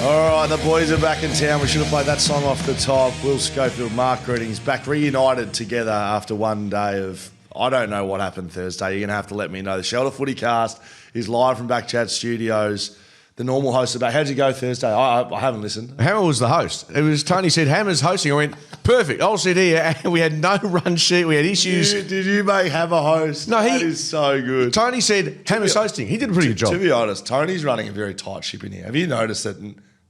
All right, the boys are back in town. We should have played that song off the top. Will Schofield, Mark Greetings, back reunited together after one day of, I don't know what happened Thursday. You're going to have to let me know. The Shelter FootyCast is live from BackChat Studios. The normal hosts are back. How'd you go Thursday? I haven't listened. Hammer was the host. It was Tony said, Hammer's hosting. I went, perfect. I'll sit here. And we had no run sheet. We had issues. Did you make Hammer host? No, that is so good. Tony said, Hammer's hosting. He did a pretty good job. To be honest, Tony's running a very tight ship in here. Have you noticed that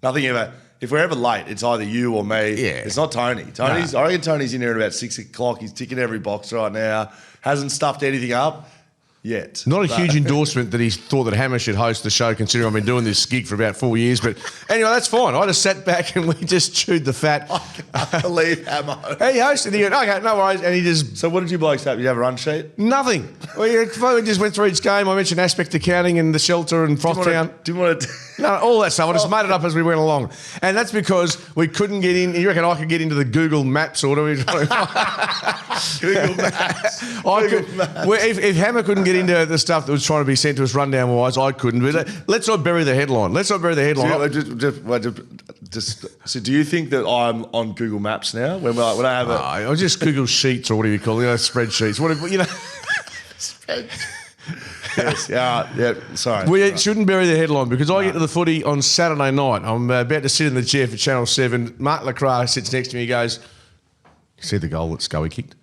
nothing ever, if we're ever late, it's either you or me. Yeah. It's not Tony. I reckon Tony's in here at about 6 o'clock. He's ticking every box right now. Hasn't stuffed anything up yet. Not a huge endorsement that he thought that Hammer should host the show, considering I've been doing this gig for about 4 years. But anyway, that's fine. I just sat back and we just chewed the fat. I can't believe Hammer. He hosted. He went, okay, no worries. And he just... So what did you blokes have? You have a run sheet? Nothing. We just went through each game. I mentioned aspect accounting and the Shelter and Frosttown. Do you want to... No, all that stuff. I just made it up as we went along. And that's because we couldn't get in. You reckon I could get into the Google Maps order? Google Maps. If Hammer couldn't get into the stuff that was trying to be sent to us rundown-wise, I couldn't. But let's not bury the headline. So do you think that I'm on Google Maps now? When I have I just Google Sheets or whatever you call it, spreadsheets. Whatever, Yes, yeah, sorry. We shouldn't bury the headline because I get to the footy on Saturday night. I'm about to sit in the chair for Channel 7. Mark Lacroix sits next to me. He goes, you see the goal that Scully kicked?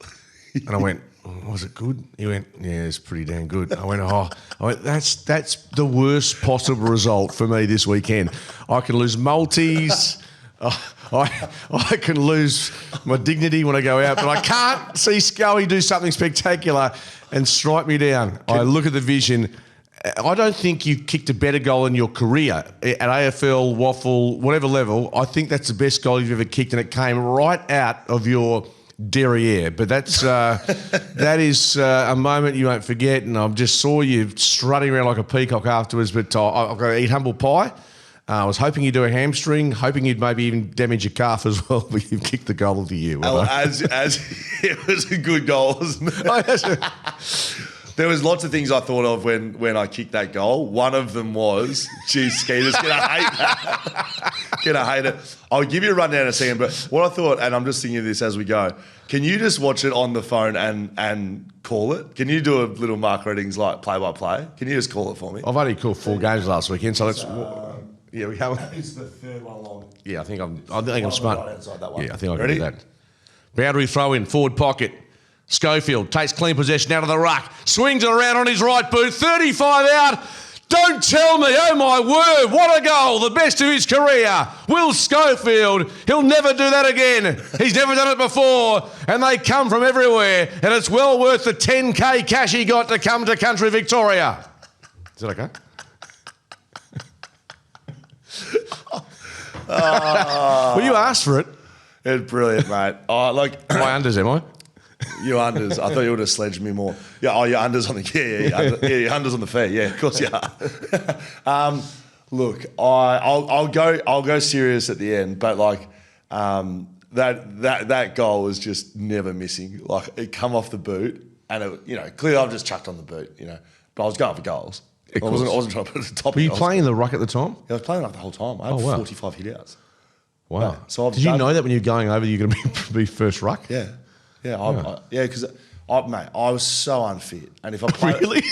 And I went, was it good? He went, yeah, it's pretty damn good. I went, that's the worst possible result for me this weekend. I can lose multis. I can lose my dignity when I go out, but I can't see Scully do something spectacular and strike me down. I look at the vision. I don't think you've kicked a better goal in your career at AFL, waffle, whatever level. I think that's the best goal you've ever kicked, and it came right out of your derriere. But that's that is a moment you won't forget, and I just saw you strutting around like a peacock afterwards. But I've got to eat humble pie. I was hoping you'd do a hamstring, hoping you'd maybe even damage your calf as well, but you've kicked the goal of the year. Well, as it was a good goal, wasn't it? There was lots of things I thought of when I kicked that goal. One of them was, geez, Skeeter's going to hate that. Going to hate it. I'll give you a rundown in a second, but what I thought, and I'm just thinking of this as we go, can you just watch it on the phone and call it? Can you do a little Mark Readings like play-by-play? Can you just call it for me? I've only called 4 games last weekend, so let's... Yeah, we have. It's the third one along. Yeah, I think I'm smart. Right outside that one. Yeah, I think I can do that. Boundary throw in, forward pocket. Schofield takes clean possession out of the ruck, swings it around on his right boot, 35 out. Don't tell me, oh my word, what a goal, the best of his career. Will Schofield, he'll never do that again. He's never done it before, and they come from everywhere, and it's well worth the 10K cash he got to come to country Victoria. Is that okay? Well, you asked for it. It's brilliant, mate. My unders, am I? Your unders. I thought you would have sledged me more. Yeah, your unders on the your unders on the fee. Yeah, of course you are. Look, I'll go serious at the end, but that goal was just never missing. Like it come off the boot, and it, clearly I've just chucked on the boot, but I was going for goals. I wasn't trying to put it at the top. Were you playing the ruck at the time? Yeah, I was playing the whole time. I had 45 hit-outs. Wow. So did you know that when you were going over, you're going to be first ruck? Yeah. Yeah, because I was so unfit. And if I played... Really?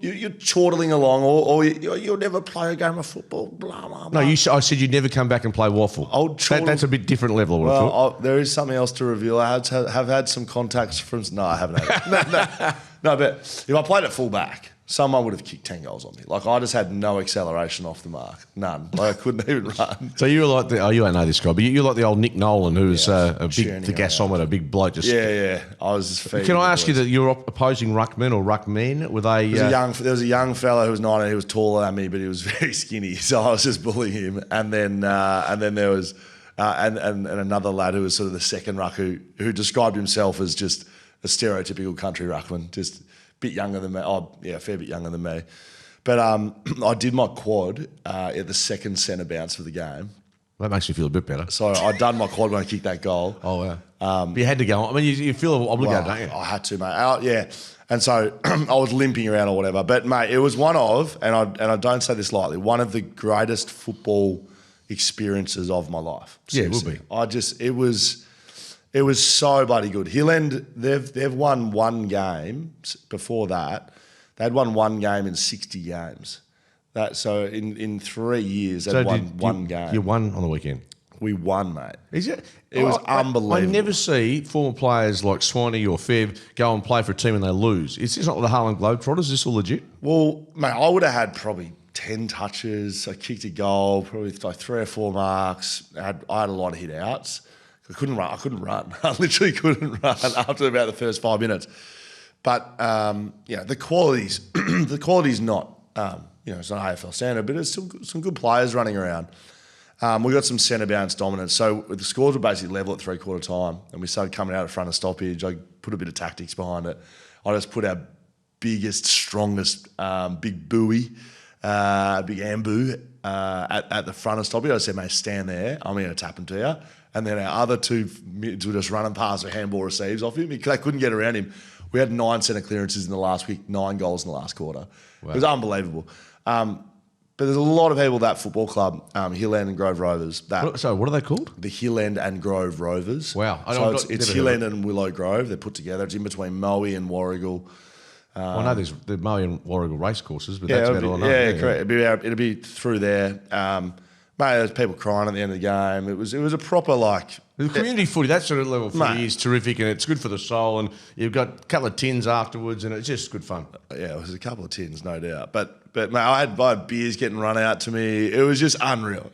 You're chortling along or you'll never play a game of football, blah, blah, blah. No, I said you'd never come back and play waffle. That's a bit different level, I would have thought. There is something else to reveal. I have had some contacts from... No, I haven't had it. No, but if I played at full back, someone would have kicked 10 goals on me. I just had no acceleration off the mark. None. I couldn't even run. So you were like you won't know this guy, but you're like the old Nick Nolan who was the gasometer, a big bloke. Yeah. I was just feeding. Can I ask you that you're opposing ruckmen or ruckmen? Were they... There was a young fella who was 19. He was taller than me, but he was very skinny. So I was just bullying him. And then there was and another lad who was sort of the second ruck who described himself as just a stereotypical country ruckman, just a bit younger than me. Oh, yeah, a fair bit younger than me. But I did my quad at the second centre bounce of the game, That makes me feel a bit better. So I'd done my quad when I kicked that goal. Oh, wow. But you had to go on. I mean, you feel obligated, don't you? I had to, mate. Yeah. And so I was limping around or whatever. But, mate, it was one of, and I don't say this lightly, one of the greatest football experiences of my life. Seriously. Yeah, it would be. It was so bloody good. Hillend, they've won one game before that. They'd won one game in 60 games. So in 3 years, they'd won one game. You won on the weekend? We won, mate. Is it? It was unbelievable. I never see former players like Swanee or Fev go and play for a team and they lose. Is this not the Harlem Globetrotters? Is this all legit? Well, mate, I would have had probably 10 touches. I kicked a goal, probably like 3 or 4 marks. I had a lot of hit outs. I couldn't run. I literally couldn't run after about the first 5 minutes. But the quality's not it's not AFL standard, but it's still some good players running around. We got some centre bounce dominance. So the scores were basically level at 3/4 time, and we started coming out in front of stoppage. I put a bit of tactics behind it. I just put our biggest, strongest, big buoy, big ambu at the front of stoppage. I said, mate, stand there. I'm going to tap him to you. And then our other 2 mids were just running past with handball receives off him because they couldn't get around him. We had 9 centre clearances in the last week, 9 goals in the last quarter. Wow. It was unbelievable. But there's a lot of people at that football club, Hill End and Grove Rovers. What are they called? The Hill End and Grove Rovers. Wow. It's Hill End and Willow Grove. They're put together. It's in between Moe and Warrigal. I know there's the Moe and Warrigal race courses, but that's about all I know. Yeah, correct. It'd be through there. Mate, there's people crying at the end of the game. It was a proper The community footy, that sort of level of footy is terrific, and it's good for the soul, and you've got a couple of tins afterwards, and it's just good fun. Yeah, it was a couple of tins, no doubt. But mate, I had beers getting run out to me. It was just unreal.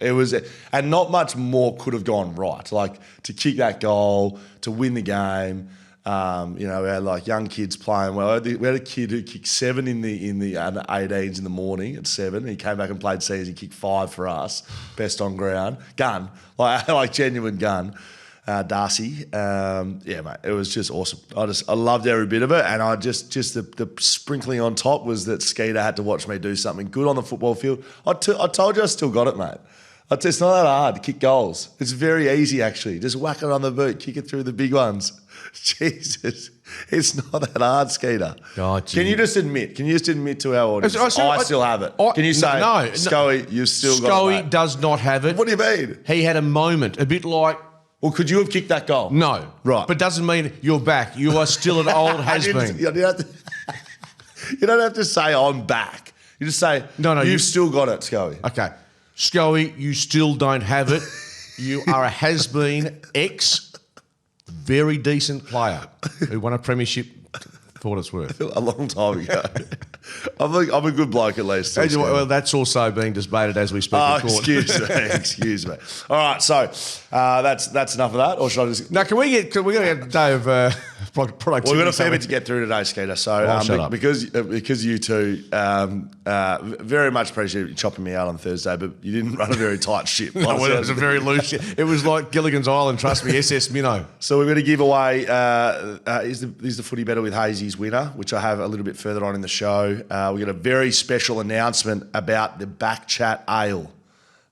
And not much more could have gone right. Like to kick that goal, to win the game. We had like young kids playing well. We had a kid who kicked 7 in the under 18s in the morning at 7. He came back and played C's. He kicked 5 for us, best on ground, gun, like genuine gun. Darcy, mate, it was just awesome. I loved every bit of it, and I just the sprinkling on top was that Skeeter had to watch me do something good on the football field. I told you I still got it, mate. It's not that hard to kick goals. It's very easy, actually. Just whack it on the boot, kick it through the big ones. Jesus, it's not that hard, Skeeter. Oh, Can you just admit to our audience, I still have it? Can you say, no, Scully, you've still got it, Scully mate? does not have it. What do you mean? He had a moment, a bit like... Well, could you have kicked that goal? No. Right. But doesn't mean you're back. You are still an old has-been. You don't have to say I'm back. You just say, no, you've still got it, Scully. Okay. Scully, you still don't have it. You are a has-been very decent player who won a premiership for what it's worth. A long time ago. I'm a good bloke at least. Well, that's also being debated as we speak in court. Excuse me. All right, so that's enough of that, or should I just... No, we got to get a day of productivity. Well, we've got a fair bit to get through today, Skeeter. So because you two very much appreciate you chopping me out on Thursday, but you didn't run a very tight ship. No, it was a very loose ship. It was like Gilligan's Island, trust me, SS Minnow. So we're going to give away is the footy better with Hazy's winner, which I have a little bit further on in the show. We got a very special announcement about the BackChat Ale.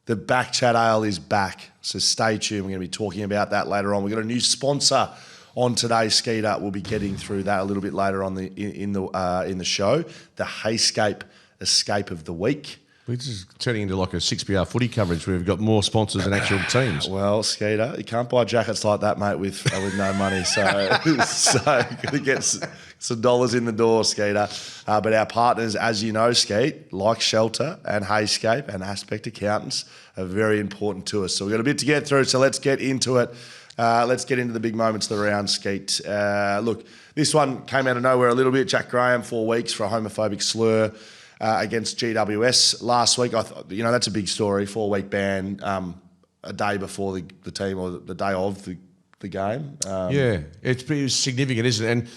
The BackChat Ale is back, so stay tuned. We're going to be talking about that later on. We've got a new sponsor on today's Skeeter. We'll be getting through that a little bit later on in the show. The Heyscape Escape of the Week. We're just turning into like a 6PR footy coverage where we've got more sponsors than actual teams. Well, Skeeter, you can't buy jackets like that, mate, with no money. So got to get some dollars in the door, Skeeter. But our partners, as you know, Skeet, like Shelter and Heyscape and Aspect Accountants, are very important to us. So we've got a bit to get through, so let's get into it. Let's get into the big moments of the round, Skeet. Look, this one came out of nowhere a little bit. Jack Graham, 4 weeks for a homophobic slur against GWS last week. I thought, that's a big story. 4-week ban a day before the team or the day of the game. It's pretty significant, isn't it? And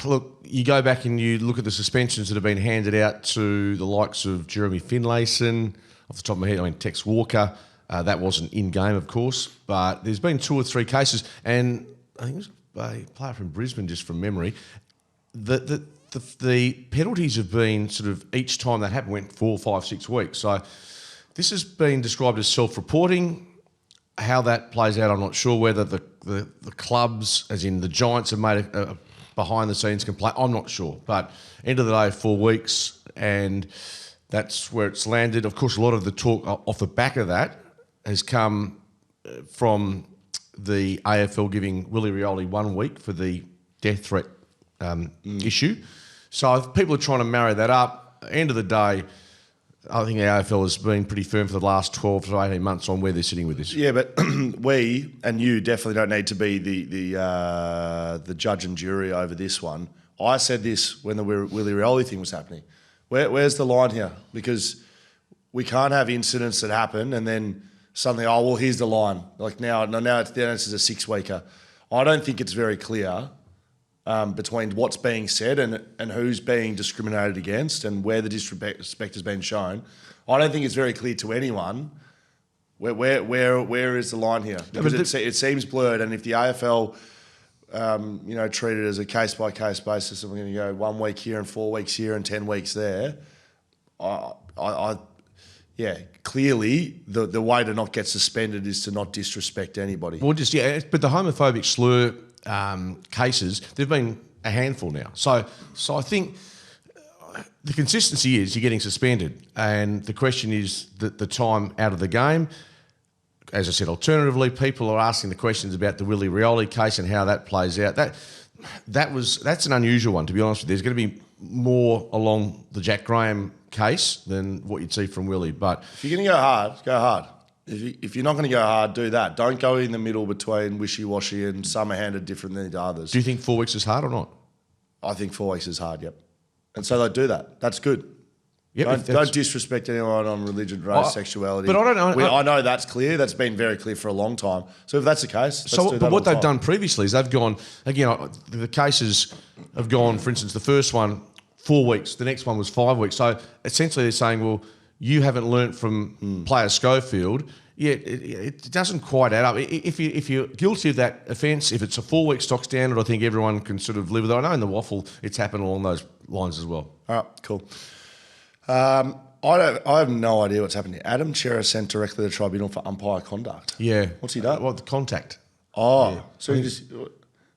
look, you go back and you look at the suspensions that have been handed out to the likes of Jeremy Finlayson. Off the top of my head, Tex Walker. That wasn't in-game, of course, but there's been 2 or 3 cases, and I think it was a player from Brisbane, just from memory. The penalties have been sort of, each time that happened, went 4, 5, 6 weeks. So this has been described as self-reporting. how that plays out, I'm not sure. Whether the clubs, as in the Giants, have made a behind-the-scenes complaint, I'm not sure. But end of the day, 4 weeks, and that's where it's landed. Of course, a lot of the talk off the back of that has come from the AFL giving Willie Rioli 1 week for the death threat issue. So people are trying to marry that up. End of the day, I think the AFL has been pretty firm for the last 12 to 18 months on where they're sitting with this. Yeah, but we and you definitely don't need to be the judge and jury over this one. I said this when the Willie Rioli thing was happening. Where's the line here? Because we can't have incidents that happen and then suddenly, oh, well, here's the line. Like now it's this is a 6-weeker. I don't think it's very clear between what's being said and who's being discriminated against and where the disrespect has been shown. I don't think it's very clear to anyone where is the line here, because it seems blurred. And if the AFL, treat it as a case-by-case basis, and we're going to go 1 week here and 4 weeks here and 10 weeks there, clearly the way to not get suspended is to not disrespect anybody. Well, but the homophobic slur cases, there've been a handful now. So I think the consistency is you're getting suspended, and the question is the time out of the game. As I said, alternatively, people are asking the questions about the Willie Rioli case and how that plays out. That's an unusual one, to be honest with you. There's going to be more along the Jack Graham case than what you'd see from Willie. But if you're going to go hard, go hard. If you're not going to go hard, do that. Don't go in the middle between wishy-washy and some are handed different than the others. Do you think 4 weeks is hard or not? I think 4 weeks is hard, yep. And so they do that. That's good. Yep, don't disrespect anyone on religion, race, sexuality. But I don't know. I know that's clear. That's been very clear for a long time. So if that's the case, let's do that. But what they've done previously is they've gone, again, the cases have gone, for instance, the first one, 4 weeks. The next one was 5 weeks. So essentially they're saying, well, you haven't learnt from player Schofield. Yeah, it doesn't quite add up. If you're guilty of that offence, if it's a 4 week stock standard, I think everyone can sort of live with it. I know in the waffle it's happened along those lines as well. All right, cool. I have no idea what's happening. Adam Chera sent directly to the tribunal for umpire conduct. Yeah. What's he done? Well, the contact. Oh, yeah. So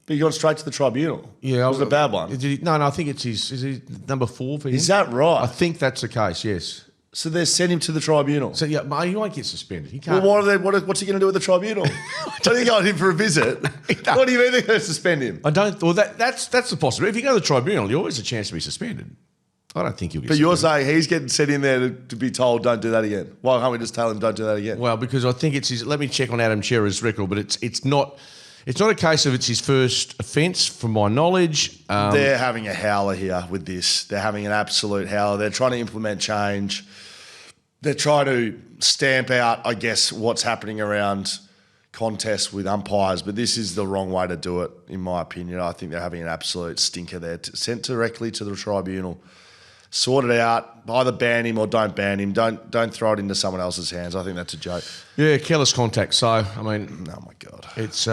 he gone straight to the tribunal. Yeah, was it a bad one? No, I think it's is he number 4 for him? Is that right? I think that's the case. Yes. So they sent him to the tribunal. So yeah, he won't get suspended. He can't. Well, what's he going to do with the tribunal? Don't you go in for a visit? What do you mean they're going to suspend him? I don't. Well, that's the possibility. If you go to the tribunal, you always have a chance to be suspended. I don't think you'll get But suspended. you're saying he's getting sent in there to be told, don't do that again. Why can't we just tell him, don't do that again? Well, because I think it's his. Let me check on Adam Chera's record, but it's not. It's not a case of it's his first offence, from my knowledge. They're having a howler here with this. They're having an absolute howler. They're trying to implement change. They're trying to stamp out, I guess, what's happening around contests with umpires, but this is the wrong way to do it, in my opinion. I think they're having an absolute stinker there. Sent directly to the tribunal. Sort it out. Either ban him or don't ban him. Don't throw it into someone else's hands. I think that's a joke. Yeah, careless contact. So I mean, oh my god, it's the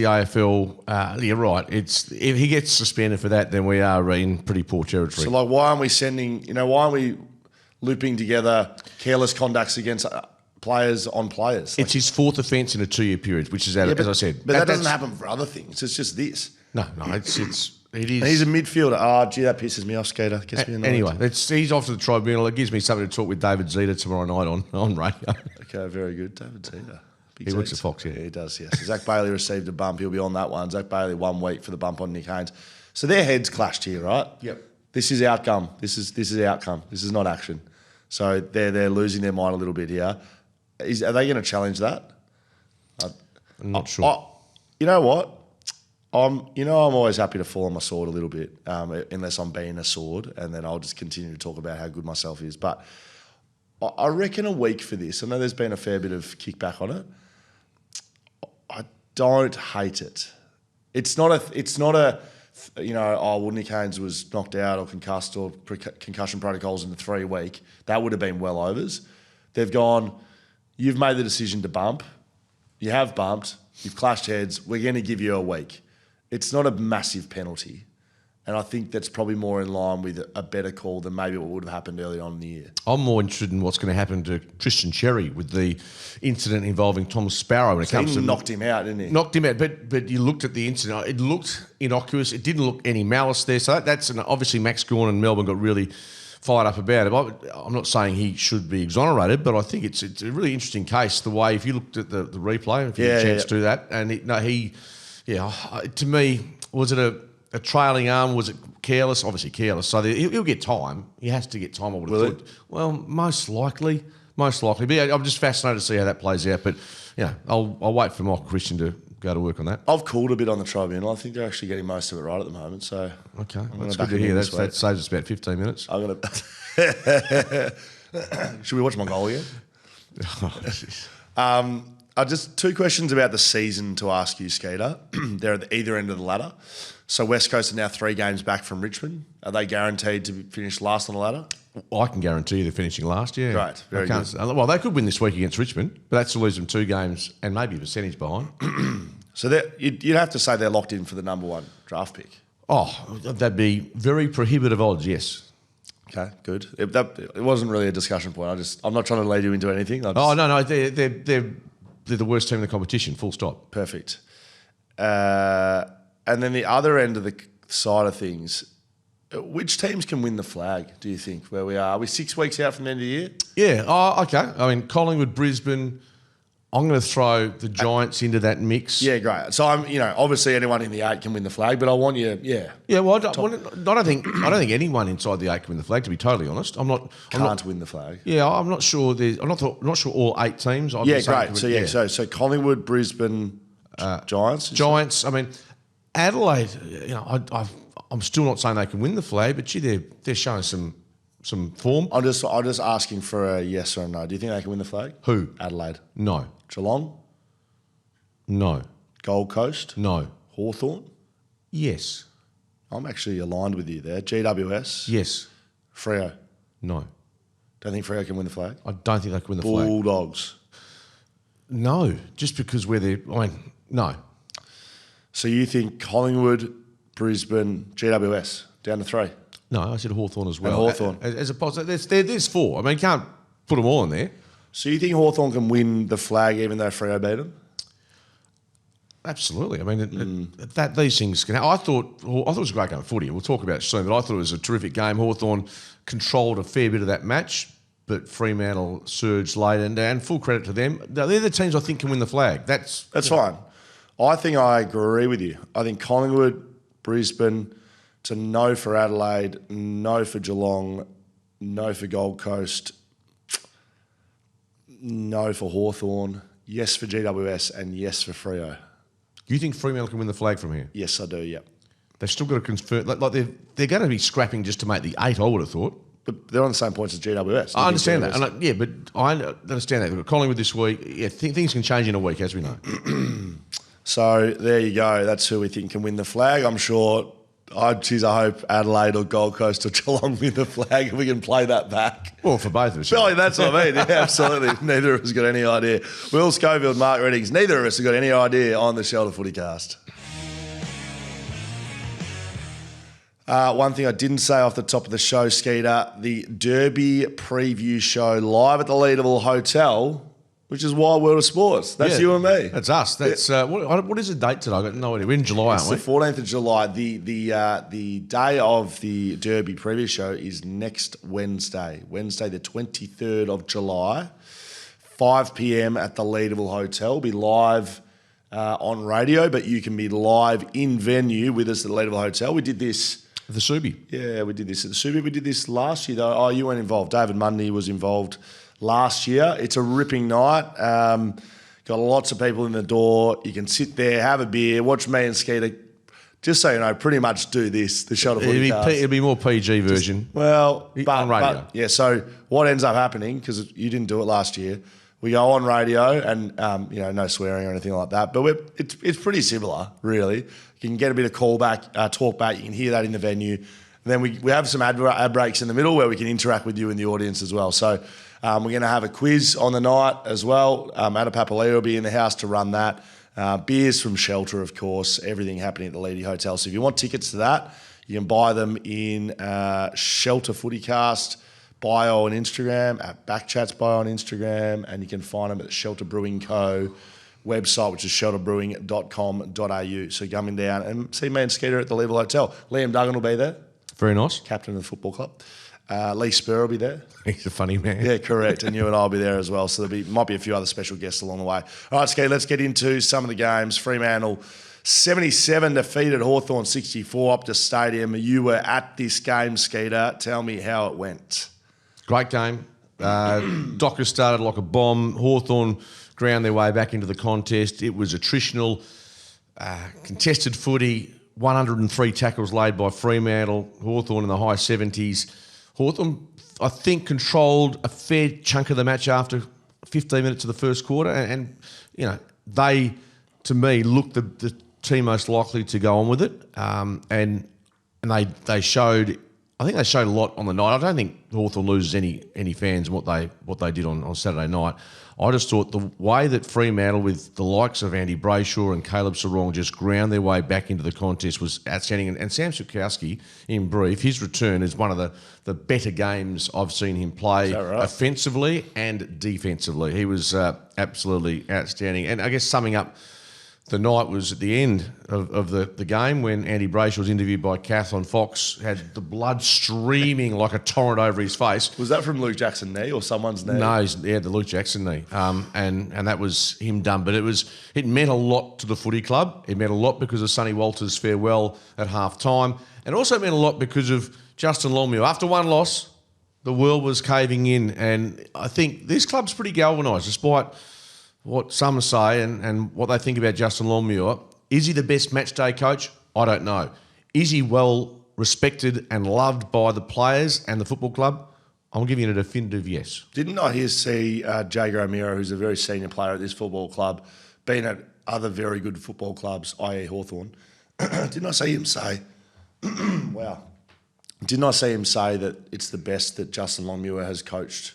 AFL. You're right. If he gets suspended for that, then we are in pretty poor territory. So like, why aren't we looping together careless conducts against players on players? It's his 4th offence in a 2-year period, which is as I said. But that doesn't happen for other things. It's just this. No, it is. And he's a midfielder. Oh, gee, that pisses me off, Skeeter. Gets me annoyed. Anyway, he's off to the tribunal. It gives me something to talk with David Zeta tomorrow night on radio. Okay, very good. David Zeta. He works at Fox, yeah. Yeah, he does, yes. Zach Bailey received a bump. He'll be on that one. Zach Bailey 1 week for the bump on Nick Haynes. So their heads clashed here, right? Yep. This is outcome. This is outcome. This is not action. So they're losing their mind a little bit here. Are they going to challenge that? I'm not sure. You know what? I'm always happy to fall on my sword a little bit, unless I'm being a sword, and then I'll just continue to talk about how good myself is. But I reckon a week for this. I know there's been a fair bit of kickback on it. I don't hate it. It's not a Nick Haynes was knocked out or concussed or concussion protocols in the 3 week. That would have been well overs. They've gone, you've made the decision to bump. You have bumped. You've clashed heads. We're going to give you a week. It's not a massive penalty. And I think that's probably more in line with a better call than maybe what would have happened early on in the year. I'm more interested in what's going to happen to Tristan Cherry with the incident involving Tom Sparrow when it comes to... knocked him out, didn't he? Knocked him out, but you looked at the incident. It looked innocuous. It didn't look any malice there. So that's obviously Max Gawn and Melbourne got really fired up about it. I'm not saying he should be exonerated, but I think it's a really interesting case. The way, if you looked at the replay, if you had a chance to do that, and to me, was it a trailing arm? Was it careless? Obviously careless. So he'll get time. He has to get time. I would have thought. Well, most likely. But yeah, I'm just fascinated to see how that plays out. But yeah, I'll wait for Michael Christian to go to work on that. I've called a bit on the tribunal. I think they're actually getting most of it right at the moment. So okay, that's good to hear. That saves us about 15 minutes. I'm gonna. Should we watch my goal again? Just two questions about the season to ask you, Skeeter. They're at either end of the ladder. So West Coast are now 3 games back from Richmond. Are they guaranteed to finish last on the ladder? I can guarantee you they're finishing last, yeah. Great, very good. Well, they could win this week against Richmond, but that still leaves them 2 games and maybe a percentage behind. So you'd have to say they're locked in for the number 1 draft pick. Oh, that'd be very prohibitive odds, yes. Okay, good. It wasn't really a discussion point. I'm not trying to lead you into anything. No, they're the worst team in the competition, full stop. Perfect. And then the other end of the side of things, which teams can win the flag, do you think, where we are? Are we 6 weeks out from the end of the year? Yeah, okay. I mean, Collingwood, Brisbane, I'm going to throw the Giants into that mix. Yeah, great. So obviously anyone in the 8 can win the flag, but I want you, yeah. Yeah, well, I don't think anyone inside the 8 can win the flag, to be totally honest. Can't win the flag. Yeah, I'm not sure. I'm not sure all 8 teams. Yeah, great. So Collingwood, Brisbane, Giants. Giants. I mean, Adelaide. I'm still not saying they can win the flag, but gee, they're showing some form. I'm just asking for a yes or a no. Do you think they can win the flag? Who? Adelaide. No. Geelong? No. Gold Coast? No. Hawthorn? Yes. I'm actually aligned with you there. GWS? Yes. Freo? No. Don't think Freo can win the flag? I don't think they can win the flag. Bulldogs? No. Just because no. So you think Collingwood, Brisbane, GWS, down to 3? No, I said Hawthorn as well. And Hawthorn. As a positive, there's 4. I mean, you can't put them all in there. So you think Hawthorn can win the flag even though Freo beat them? Absolutely. I mean, these things can happen. I thought it was a great game of footy. We'll talk about it soon, but I thought it was a terrific game. Hawthorn controlled a fair bit of that match, but Fremantle surged late, and full credit to them. They're the teams I think can win the flag. That's fine. I think I agree with you. I think Collingwood, Brisbane, to no for Adelaide, no for Geelong, no for Gold Coast, no for Hawthorn, yes for GWS, and yes for Freo. Do you think Fremantle can win the flag from here? Yes, I do, yeah. They've still got to confirm. Like they're going to be scrapping just to make the 8, I would have thought. But they're on the same points as GWS. I understand that. But I understand that. They've got Collingwood this week. Yeah, things can change in a week, as we know. So there you go. That's who we think can win the flag. I'm sure. I hope Adelaide or Gold Coast or Geelong win the flag and we can play that back. Well, for both of us. Really, that's what I mean. Yeah, absolutely. Neither of us got any idea. Will Schofield, Mark Reddings, neither of us have got any idea on the Shelter FootyCast. One thing I didn't say off the top of the show, Skeeter, the Derby preview show live at the Leadable Hotel, which is Wild World of Sports. That's you and me. That's us. That's what is the date today? I got no idea. We're in July, aren't we? It's the 14th of July. The day of the Derby preview show is next Wednesday, the 23rd of July, 5 p.m. at the Leadable Hotel. We'll be live on radio, but you can be live in venue with us at the Leadable Hotel. We did this. The Subi. Yeah, we did this at the Subi. We did this last year, though. Oh, you weren't involved. David Mundy was involved last year. It's a ripping night. Got lots of people in the door. You can sit there, have a beer, watch me and Skeeter. Just so you know, pretty much do this, the Shelter FootyCast. It'll be more PG version. On radio. But, yeah, so what ends up happening, because you didn't do it last year, we go on radio and, no swearing or anything like that. But it's pretty similar, really. You can get a bit of talk back. You can hear that in the venue. And then we have some ad breaks in the middle where we can interact with you in the audience as well. So we're going to have a quiz on the night as well. Ada Papalea will be in the house to run that. Beers from Shelter, of course. Everything happening at the Leedy Hotel. So if you want tickets to that, You can buy them in Shelter FootyCast bio on Instagram, at BackChat's bio on Instagram, and you can find them at Shelter Brewing Co. website, which is shelterbrewing.com.au. So coming down and see me and Skeeter at the Level Hotel. Liam Duggan will be there. Very nice. Captain of the football club. Lee Spur will be there. He's a funny man. Yeah, correct. And you and I will be there as well. So might be a few other special guests along the way. All right, Skeeter, let's get into some of the games. Fremantle 77 defeated Hawthorn 64 Optus Stadium. You were at this game, Skeeter. Tell me how it went. Great game. Docker started like a bomb. Hawthorn ground their way back into the contest. It was attritional, contested footy, 103 tackles laid by Fremantle, Hawthorn in the high 70s. Hawthorn, I think, controlled a fair chunk of the match after 15 minutes of the first quarter, and they, to me, looked the team most likely to go on with it, and they showed. I think they showed a lot on the night. I don't think Hawthorn loses any fans in what they did on Saturday night. I just thought the way that Fremantle, with the likes of Andy Brayshaw and Caleb Sarong, just ground their way back into the contest was outstanding. And Sam Sukowski, in brief, his return is one of the better games I've seen him play, right? Offensively and defensively. He was absolutely outstanding. And I guess summing up the night was at the end of the game when Andy Brayshaw was interviewed by Kath on Fox, had the blood streaming like a torrent over his face. Was that from Luke Jackson knee or someone's knee? No, he had the Luke Jackson knee, and that was him done. But it meant a lot to the footy club. It meant a lot because of Sonny Walters' farewell at half time, and also meant a lot because of Justin Longmuir. After one loss, the world was caving in, and I think this club's pretty galvanised, despite what some say and what they think about Justin Longmuir. Is he the best match day coach? I don't know. Is he well respected and loved by the players and the football club? I'm giving it a definitive yes. Didn't I see Jager O'Meara, who's a very senior player at this football club, been at other very good football clubs, i.e. Hawthorn? Didn't I see him say, wow, didn't I see him say that it's the best that Justin Longmuir has coached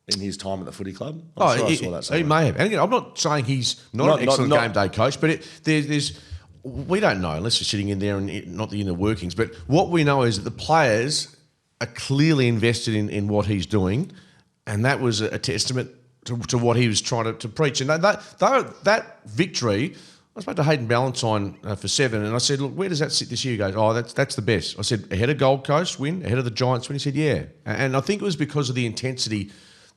in his time at the footy club? I saw that he may have. And again, I'm not saying he's not an excellent game day coach, but we don't know unless you're sitting in there and not the inner workings. But what we know is that the players are clearly invested in what he's doing, and that was a testament to what he was trying to preach. And that victory, I spoke to Hayden Ballantyne for 7, and I said, look, where does that sit this year? He goes, oh, that's the best. I said, ahead of Gold Coast win, ahead of the Giants win? He said, yeah. And I think it was because of the intensity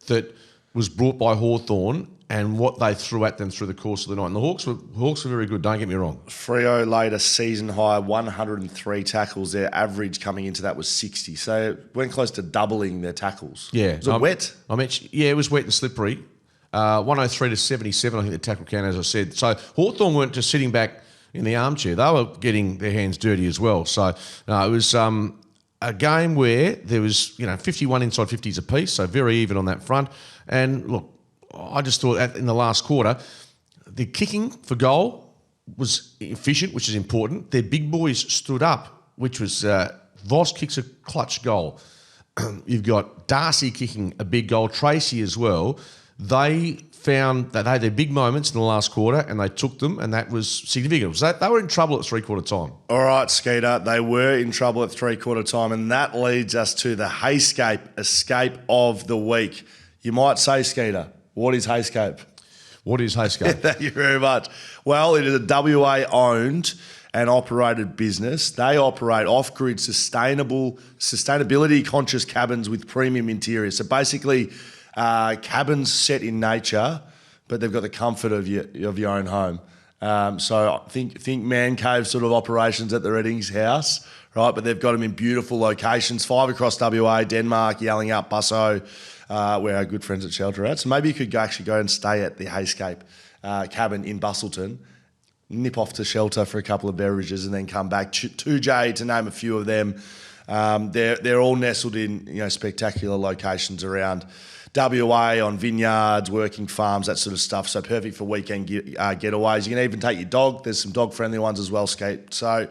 that was brought by Hawthorn and what they threw at them through the course of the night. And the Hawks were very good, don't get me wrong. Freo laid a season-high 103 tackles. Their average coming into that was 60. So it went close to doubling their tackles. Yeah. Was it wet? It was wet and slippery. 103 to 77, I think the tackle count, as I said. So Hawthorn weren't just sitting back in the armchair. They were getting their hands dirty as well. So it was a game where there was 51 inside 50s apiece, so very even on that front. And look, I just thought in the last quarter, the kicking for goal was efficient, which is important. Their big boys stood up, which was Voss kicks a clutch goal. You've got Darcy kicking a big goal, Tracy as well. They found that they had their big moments in the last quarter and they took them, and that was significant. So they were in trouble at three-quarter time. All right, Skeeter, they were in trouble at three-quarter time, and that leads us to the Heyscape Escape of the Week. You might say, Skeeter, what is Heyscape? What is Heyscape? Thank you very much. Well, it is a WA-owned and operated business. They operate off-grid sustainability-conscious cabins with premium interiors. So basically, cabins set in nature, but they've got the comfort of your own home. So I think man cave sort of operations at the Reddings house, right? But they've got them in beautiful locations, 5 across WA, Denmark, Yallingup, Busso, where our good friends at Shelter are at. So maybe you could actually go and stay at the Heyscape cabin in Busselton, nip off to Shelter for a couple of beverages, and then come back to J, to name a few of them. They're all nestled in spectacular locations around WA, on vineyards, working farms, that sort of stuff. So perfect for weekend getaways. You can even take your dog. There's some dog-friendly ones as well, Scape. So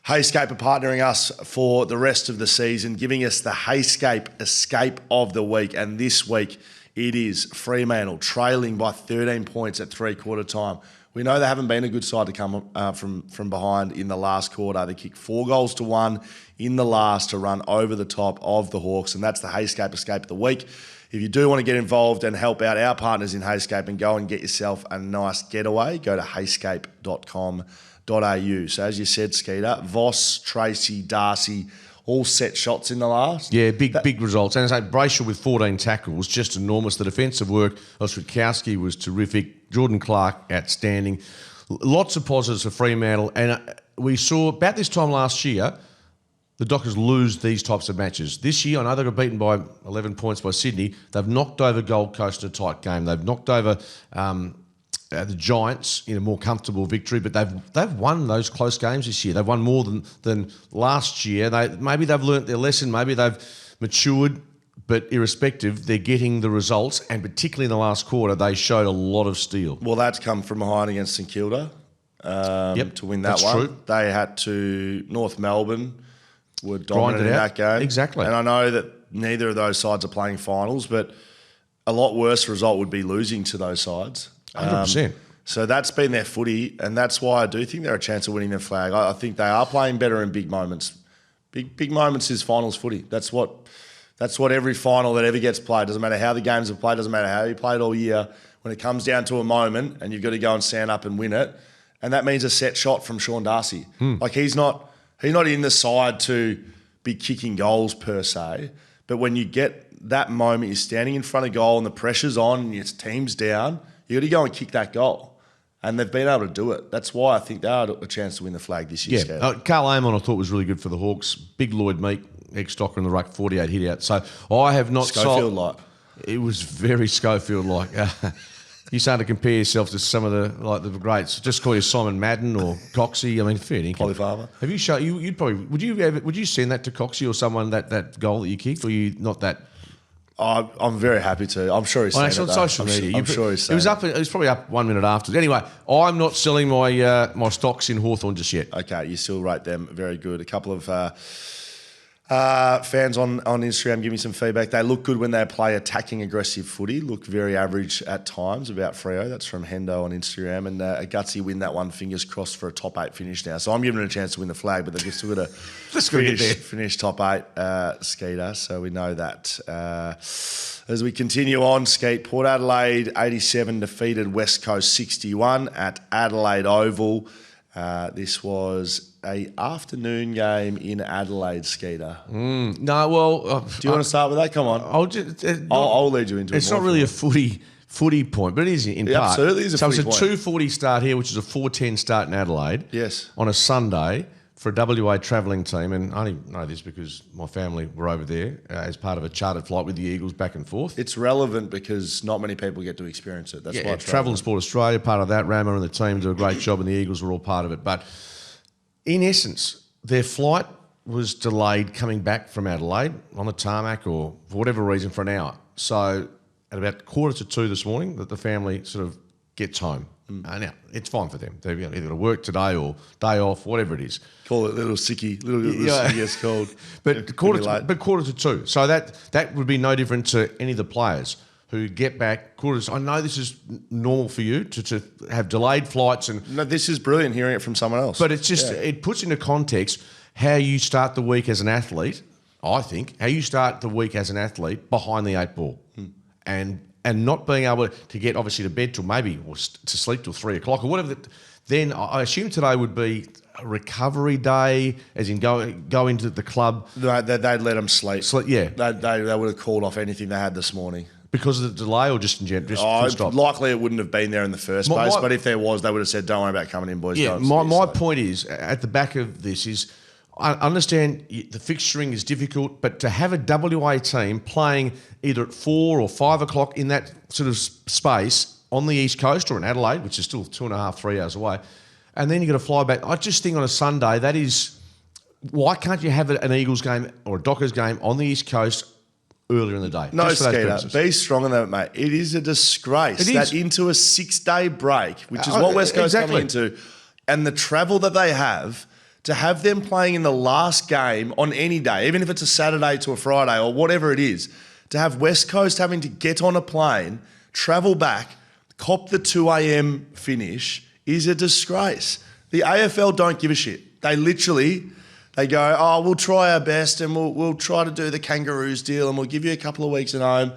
Heyscape are partnering us for the rest of the season, giving us the Heyscape Escape of the Week. And this week it is Fremantle trailing by 13 points at three-quarter time We know they haven't been a good side to come from behind in the last quarter. They kicked 4 goals to 1 in the last to run over the top of the Hawks, and that's the Heyscape Escape of the week. If you do want to get involved and help out our partners in Heyscape and go and get yourself a nice getaway, go to heyscape.com.au. So as you said, Skeeter, Voss, Tracy, Darcy, all set shots in the last. Yeah, big results. And I say Brayshaw with 14 tackles, just enormous. The defensive work, Oswitkowski was terrific. Jordan Clark, outstanding. Lots of positives for Fremantle. And we saw about this time last year, the Dockers lose these types of matches. This year, I know they got beaten by 11 points by Sydney. They've knocked over Gold Coast in a tight game. They've knocked over the Giants in a more comfortable victory, but they've won those close games this year. They've won more than last year. Maybe they've learnt their lesson. Maybe they've matured. But irrespective, they're getting the results, and particularly in the last quarter, they showed a lot of steel. Well, that's come from behind against St Kilda to win that one. True. They had to North Melbourne. Were dominant in that game. Exactly. And I know that neither of those sides are playing finals, but a lot worse result would be losing to those sides. 100%. So that's been their footy, and that's why I do think they're a chance of winning their flag. I think they are playing better in big moments. Big moments is finals footy. That's what every final that ever gets played. Doesn't matter how the games have played, doesn't matter how you played all year. When it comes down to a moment and you've got to go and stand up and win it, and that means a set shot from Sean Darcy. Like he's not in the side to be kicking goals per se, but when you get that moment, you're standing in front of goal and the pressure's on and your team's down, you got to go and kick that goal. And they've been able to do it. That's why I think they are a chance to win the flag this year. Yeah, Carl Amon I thought was really good for the Hawks. Big Lloyd Meek, ex-Docker in the ruck, 48 hit out. So I have not... Schofield-like. It was very Schofield-like. You starting to compare yourself to some of the greats. Just call you Simon Madden or Coxie. I mean, fair dinkum. Polyfarmer. Have you shown? You'd probably would you send that to Coxie or someone that goal that you kicked, or you not that? I'm very happy to. I'm sure he's seen it. On social media. I'm sure he's seen it. It was probably up 1 minute after. Anyway, I'm not selling my stocks in Hawthorn just yet. Okay, you still rate them very good. A couple of fans on Instagram give me some feedback. They look good when they play attacking, aggressive footy. Look very average at times about Freo. That's from Hendo on Instagram. And a gutsy win that one, fingers crossed for a top 8 finish now. So I'm giving it a chance to win the flag, but they've still got to finish top 8, Skeeter. So we know that. As we continue on, Skeet, Port Adelaide 87 defeated West Coast 61 at Adelaide Oval. This was a afternoon game in Adelaide, Skeeter. No, well... do you want to start with that? Come on. I'll lead you into it. It's not really a footy point, but it is in part. Absolutely is a footy point. So it's a 2:40 start here, which is a 4:10 start in Adelaide. Yes. On a Sunday for a WA travelling team, and I only know this because my family were over there as part of a chartered flight with the Eagles back and forth. It's relevant because not many people get to experience it. That's why it's Travel and Sport Australia, part of that. Ramo and the team do a great job, and the Eagles were all part of it. But in essence, their flight was delayed coming back from Adelaide on the tarmac or for whatever reason for an hour. So at about 1:45 this morning, that the family sort of gets home. Now, it's fine for them. They've either got to work today or day off, whatever it is. Call it little sickie. Sickie, it's called. But 1:45. So that would be no different to any of the players who get back quarters. I know this is normal for you to have delayed flights. No, this is brilliant hearing it from someone else. But it's just, it puts into context how you start the week as an athlete, I think, how you start the week as an athlete behind the 8 ball. And not being able to get, obviously, to bed till maybe, or to sleep till 3 o'clock or whatever. Then I assume today would be a recovery day, as in go into the club. They'd let them sleep. Yeah. They would have called off anything they had this morning. Because of the delay or just in general? Likely it wouldn't have been there in the first place, but if there was, they would have said, don't worry about coming in, boys. Yeah, my point is, at the back of this is, I understand the fixturing is difficult, but to have a WA team playing either at 4 or 5 o'clock in that sort of space on the East Coast or in Adelaide, which is still 2.5, 3 hours away, and then you've got to fly back. I just think on a Sunday, that is, why can't you have an Eagles game or a Dockers game on the East Coast earlier in the day? No, Skeeter, be strong on that, mate. It is a disgrace that into a 6-day break, which is what West Coast coming into, and the travel that they have, to have them playing in the last game on any day, even if it's a Saturday to a Friday or whatever it is, to have West Coast having to get on a plane, travel back, cop the 2 a.m. finish is a disgrace. The AFL don't give a shit. They go, oh, we'll try our best and we'll try to do the Kangaroos deal and we'll give you a couple of weeks at home.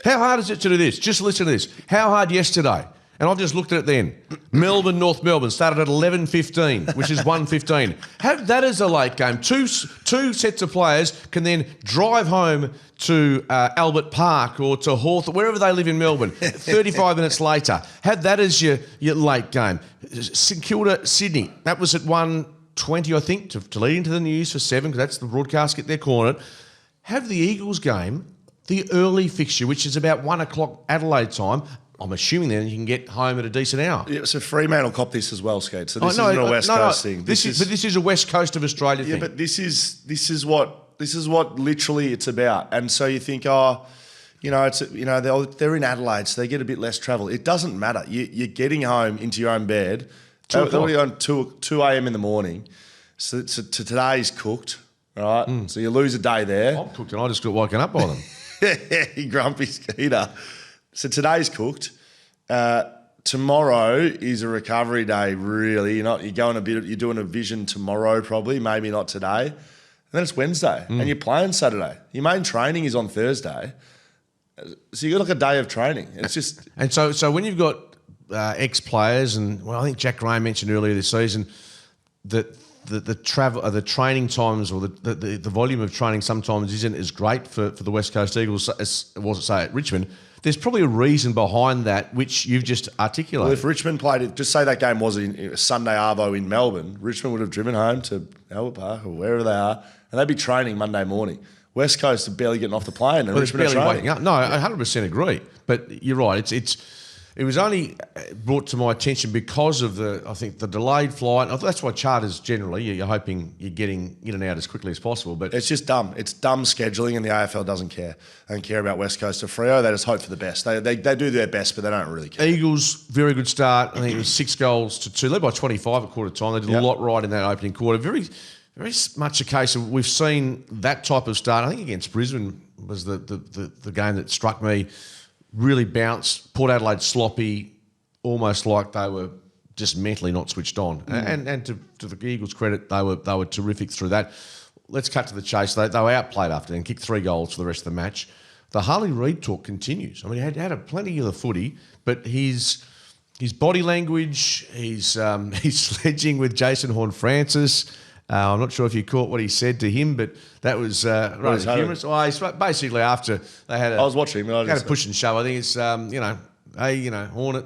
How hard is it to do this? Just listen to this. How hard yesterday? And I've just looked at it then. Melbourne, North Melbourne started at 11:15, which is 1:15. Have that as a late game. Two sets of players can then drive home to Albert Park or to Hawthorn, wherever they live in Melbourne, 35 minutes later. Have that as your late game. St Kilda, Sydney, that was at 1:20, I think, to lead into the news for 7, because that's the broadcast, get their corner. Have the Eagles game, the early fixture, which is about 1 o'clock Adelaide time. I'm assuming then you can get home at a decent hour. Yeah, so Fremantle cop this as well, Skate. So this isn't a West Coast thing. This is a West Coast of Australia thing. Yeah, but this is what literally it's about. And so you think, they're in Adelaide, so they get a bit less travel. It doesn't matter. You're getting home into your own bed. They'll be on 2 a.m. in the morning. So today's cooked, right? So you lose a day there. I'm cooked and I just got woken up by them. You grumpy Skeeter. So today's cooked. Tomorrow is a recovery day, really. You're doing a vision tomorrow probably, maybe not today. And then it's Wednesday and you're playing Saturday. Your main training is on Thursday. So you got like a day of training. It's just... And so when you've got ex-players, and I think Jack Graham mentioned earlier this season that the travel, the training times, or the volume of training sometimes isn't as great for the West Coast Eagles as it was, say, at Richmond. There's probably a reason behind that, which you've just articulated. Well, if Richmond played it, just say that game was in Sunday Arvo in Melbourne, Richmond would have driven home to Albert Park or wherever they are, and they'd be training Monday morning. West Coast are barely getting off the plane, and Richmond are training. Waking up. No, I 100% agree. But you're right. It was only brought to my attention because of the delayed flight. That's why charters generally, you're hoping you're getting in and out as quickly as possible. But it's just dumb. It's dumb scheduling, and the AFL doesn't care. They don't care about West Coast or Freo. They just hope for the best. They do their best, but they don't really care. Eagles, very good start. I think it was 6 goals to 2. Led by 25 at quarter time. They did a lot right in that opening quarter. Very, very much a case of we've seen that type of start. I think against Brisbane was the game that struck me. Really bounced. Port Adelaide sloppy, almost like they were just mentally not switched on. And to the Eagles' credit, they were terrific through that. Let's cut to the chase. They were outplayed after and kicked 3 goals for the rest of the match. The Harley Reid talk continues. I mean, he had plenty of the footy, but his body language, he's sledging with Jason Horne-Francis. I'm not sure if you caught what he said to him, but that was rather humorous. Well, basically, after they had I was watching him. Had a push and shove. I think it's, hey, Hornet,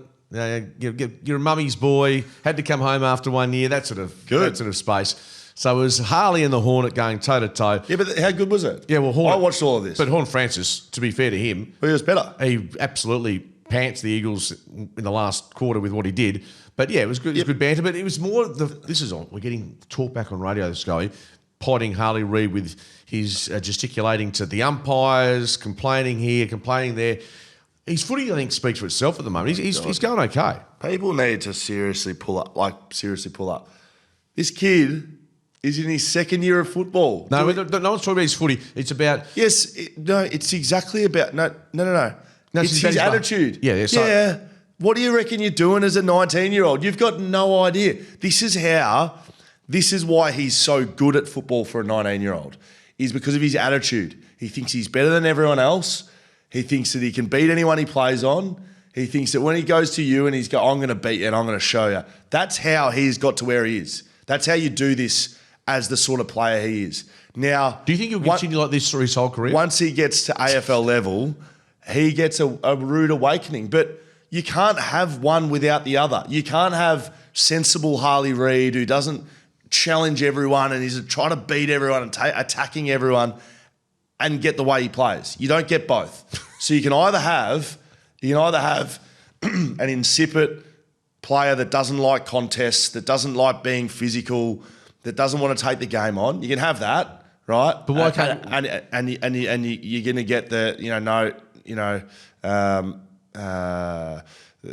you're a mummy's boy, had to come home after 1 year, that sort of space. So it was Harley and the Hornet going toe-to-toe. Yeah, but how good was it? Yeah, well, Hornet, I watched all of this. But Horne-Francis, to be fair to him... Well, he was better. He absolutely pants the Eagles in the last quarter with what he did. But yeah, it was good. It was good banter. But it was more we're getting talk back on radio this guy, potting Harley Reid with his gesticulating to the umpires, complaining here, complaining there. His footy, I think, speaks for itself at the moment. He's going okay. People need to seriously pull up. This kid is in his second year of football. No one's talking about his footy. It's about... Yes, it's exactly about... No. It's his attitude. Yeah. What do you reckon you're doing as a 19-year-old? You've got no idea. This is why he's so good at football for a 19-year-old, is because of his attitude. He thinks he's better than everyone else. He thinks that he can beat anyone he plays on. He thinks that when he goes to you and he's I'm going to beat you and I'm going to show you. That's how he's got to where he is. That's how you do this as the sort of player he is. Now, do you think he'll continue like this through his whole career? Once he gets to AFL level, he gets a rude awakening. But you can't have one without the other. You can't have sensible Harley Reid who doesn't challenge everyone and is trying to beat everyone and attacking everyone and get the way he plays. You don't get both. So you can either have an insipid player that doesn't like contests, that doesn't like being physical, that doesn't want to take the game on. You can have that, right? But why can't and you're going to get the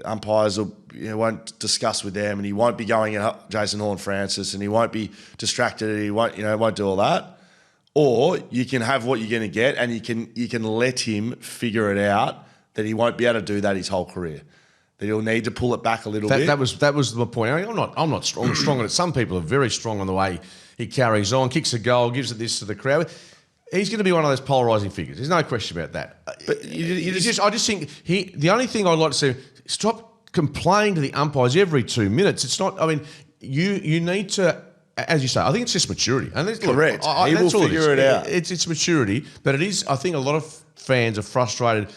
umpires won't discuss with them, and he won't be going at Jason Horne-Francis, and he won't be distracted, and he won't do all that. Or you can have what you're going to get, and you can let him figure it out that he won't be able to do that his whole career. that he'll need to pull it back a little bit. That was my point. I mean, I'm not strong on it. Some people are very strong on the way he carries on, kicks a goal, gives it this to the crowd. He's going to be one of those polarising figures. There's no question about that. But I just think the only thing I'd like to say, stop complaining to the umpires every 2 minutes. It's not. I mean, you need to, as you say. I think it's just maturity. And correct. He will figure it out. It's maturity, but it is. I think a lot of fans are frustrated,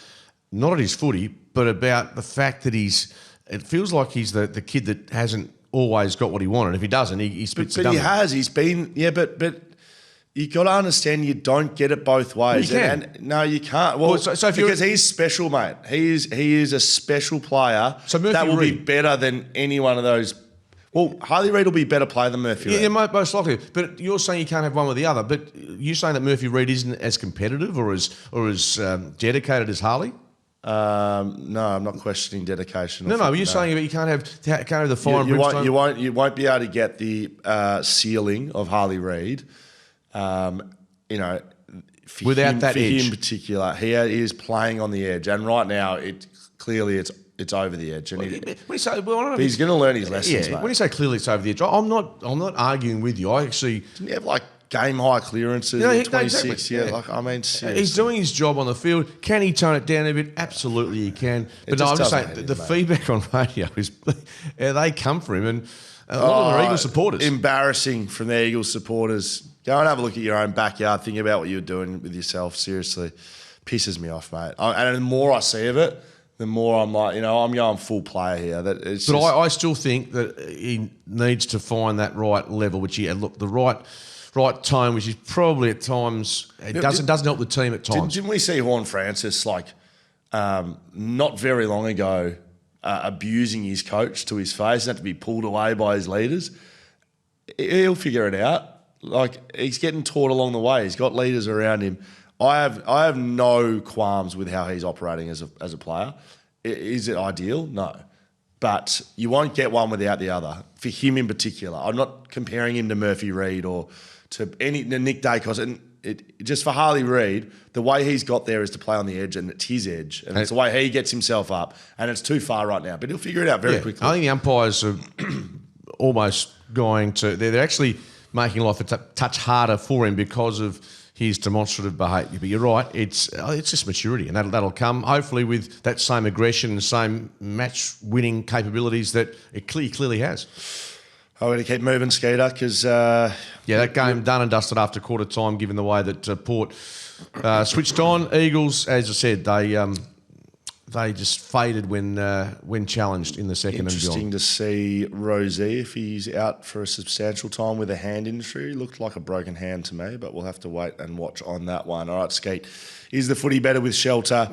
not at his footy, but about the fact that it feels like he's the kid that hasn't always got what he wanted. If he doesn't, he spits the But gun. he has. He's been, but you got to understand you don't get it both ways. You can. And no, you can't. Well, because he's special, mate. He is a special player that will be better than any one of those. Well, Harley Reid will be a better player than Murphy Reid. Yeah, most likely. But you're saying you can't have one with the other. But you're saying that Murphy Reid isn't as competitive or as dedicated as Harley? No, I'm not questioning dedication. No, you're saying you can't have the fire and brimstone. You won't be able to get the ceiling of Harley Reid. Without that edge. For him in particular, he is playing on the edge, and right now it's over the edge. And he's going to learn his lessons. Yeah, mate. when you say clearly it's over the edge, I'm not arguing with you. I actually didn't he have like game high clearances in 26? Exactly. Yeah, seriously. He's doing his job on the field. Can he tone it down a bit? Absolutely, he can. But no, I'm just saying the feedback on radio is they come for him, and a lot of them are Eagles supporters. Embarrassing from the Eagles supporters. Go and have a look at your own backyard. Think about what you're doing with yourself. Seriously, pisses me off, mate. And the more I see of it, the more I'm like, I'm going full player here. I still think that he needs to find that right level, which the right tone, which is probably at times doesn't help the team at times. Didn't we see Horne Francis not very long ago abusing his coach to his face, and had to be pulled away by his leaders? He'll figure it out. Like, he's getting taught along the way. He's got leaders around him. I have no qualms with how he's operating as a player. Is it ideal? No. But you won't get one without the other. For him in particular. I'm not comparing him to Murphy Reid or to Nick Dacos. And just for Harley Reid, the way he's got there is to play on the edge, and it's his edge. And it's the way he gets himself up. And it's too far right now. But he'll figure it out very quickly. I think the umpires are almost going to... They're actually making life a touch harder for him because of his demonstrative behaviour. But you're right, it's just maturity, and that'll come hopefully with that same aggression and same match-winning capabilities that it clearly has. I'm going to keep moving, Skeeter, because... that game done and dusted after quarter time, given the way that Port switched on. Eagles, as I said, they just faded when challenged in the second and beyond. Interesting to see Rosie, if he's out for a substantial time with a hand injury. Looked like a broken hand to me, but we'll have to wait and watch on that one. All right, Skeet, is the footy better with shelter?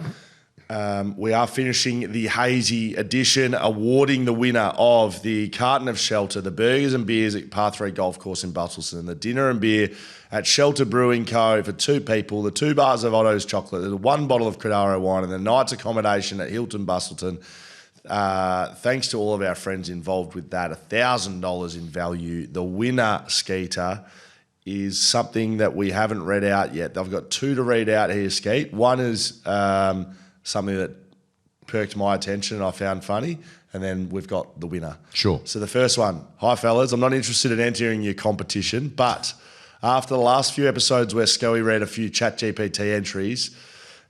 We are finishing the hazy edition, awarding the winner of the carton of shelter, the burgers and beers at Par 3 Golf Course in Busselton, the dinner and beer at Shelter Brewing Co. for 2 people, the 2 bars of Otto's chocolate, the 1 bottle of Credaro wine, and the night's accommodation at Hilton Busselton. Thanks to all of our friends involved with that, $1,000 in value. The winner, Skeeter, is something that we haven't read out yet. I've got 2 to read out here, Skeet. One is something that perked my attention and I found funny, and then we've got the winner. Sure. So the first one, hi fellas, I'm not interested in entering your competition, but after the last few episodes where Scully read a few ChatGPT entries,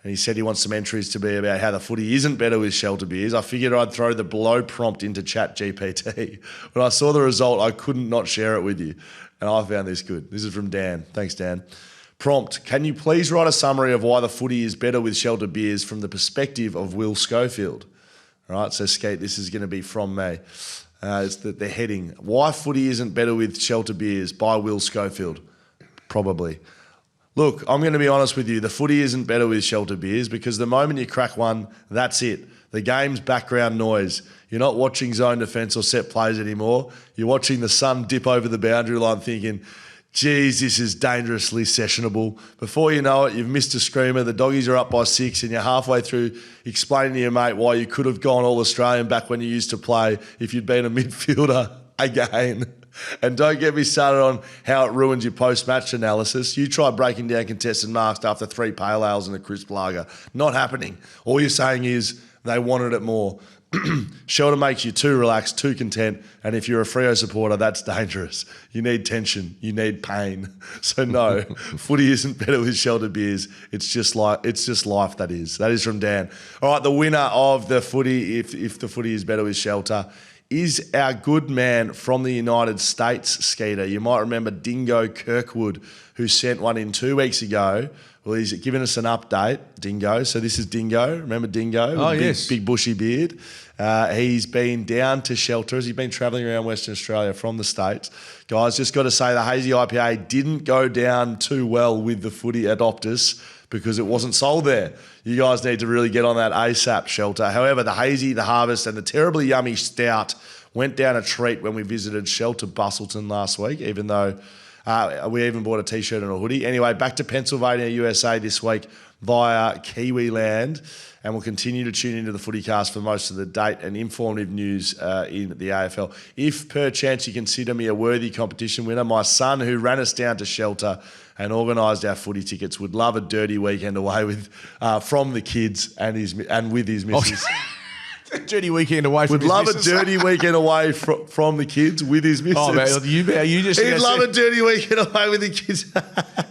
and he said he wants some entries to be about how the footy isn't better with shelter beers, I figured I'd throw the below prompt into ChatGPT. When I saw the result, I couldn't not share it with you. And I found this good. This is from Dan. Thanks, Dan. Prompt, can you please write a summary of why the footy is better with shelter beers from the perspective of Will Schofield? All right, so Skate, this is going to be from me. It's the heading. Why footy isn't better with shelter beers by Will Schofield? Probably. Look, I'm going to be honest with you. The footy isn't better with shelter beers because the moment you crack one, that's it. The game's background noise. You're not watching zone defence or set plays anymore. You're watching the sun dip over the boundary line thinking, geez, this is dangerously sessionable. Before you know it, you've missed a screamer, the doggies are up by 6 and you're halfway through explaining to your mate why you could have gone All-Australian back when you used to play if you'd been a midfielder again. And don't get me started on how it ruins your post-match analysis. You try breaking down contested marks after 3 pale ales and a crisp lager. Not happening. All you're saying is they wanted it more. Shelter makes you too relaxed, too content, and if you're a Freo supporter, that's dangerous. You need tension, you need pain. So no, footy isn't better with shelter beers. It's just life. That is. That is from Dan. All right, the winner of the footy, if the footy is better with shelter, is our good man from the United States, Skeeter. You might remember Dingo Kirkwood, who sent one in 2 weeks ago. Well, he's given us an update, Dingo. So this is Dingo. Remember Dingo? Oh, With yes. Big bushy beard. He's been down to shelters. He's been travelling around Western Australia from the States. Guys, just got to say the Hazy IPA didn't go down too well with the footy at Optus because it wasn't sold there. You guys need to really get on that ASAP, Shelter. However, the Hazy, the Harvest, and the terribly yummy Stout went down a treat when we visited Shelter Busselton last week, even though we even bought a T-shirt and a hoodie. Anyway, back to Pennsylvania, USA this week via Kiwi Land, and we'll continue to tune into the FootyCast for most of the date and informative news in the AFL. If perchance you consider me a worthy competition winner, my son, who ran us down to Shelter and organised our footy tickets, would love a dirty weekend away with from the kids and with his missus. Dirty weekend away from Would his love missus. a dirty weekend away from the kids with his missus. Oh, man, you just... He'd love a dirty weekend away with the kids.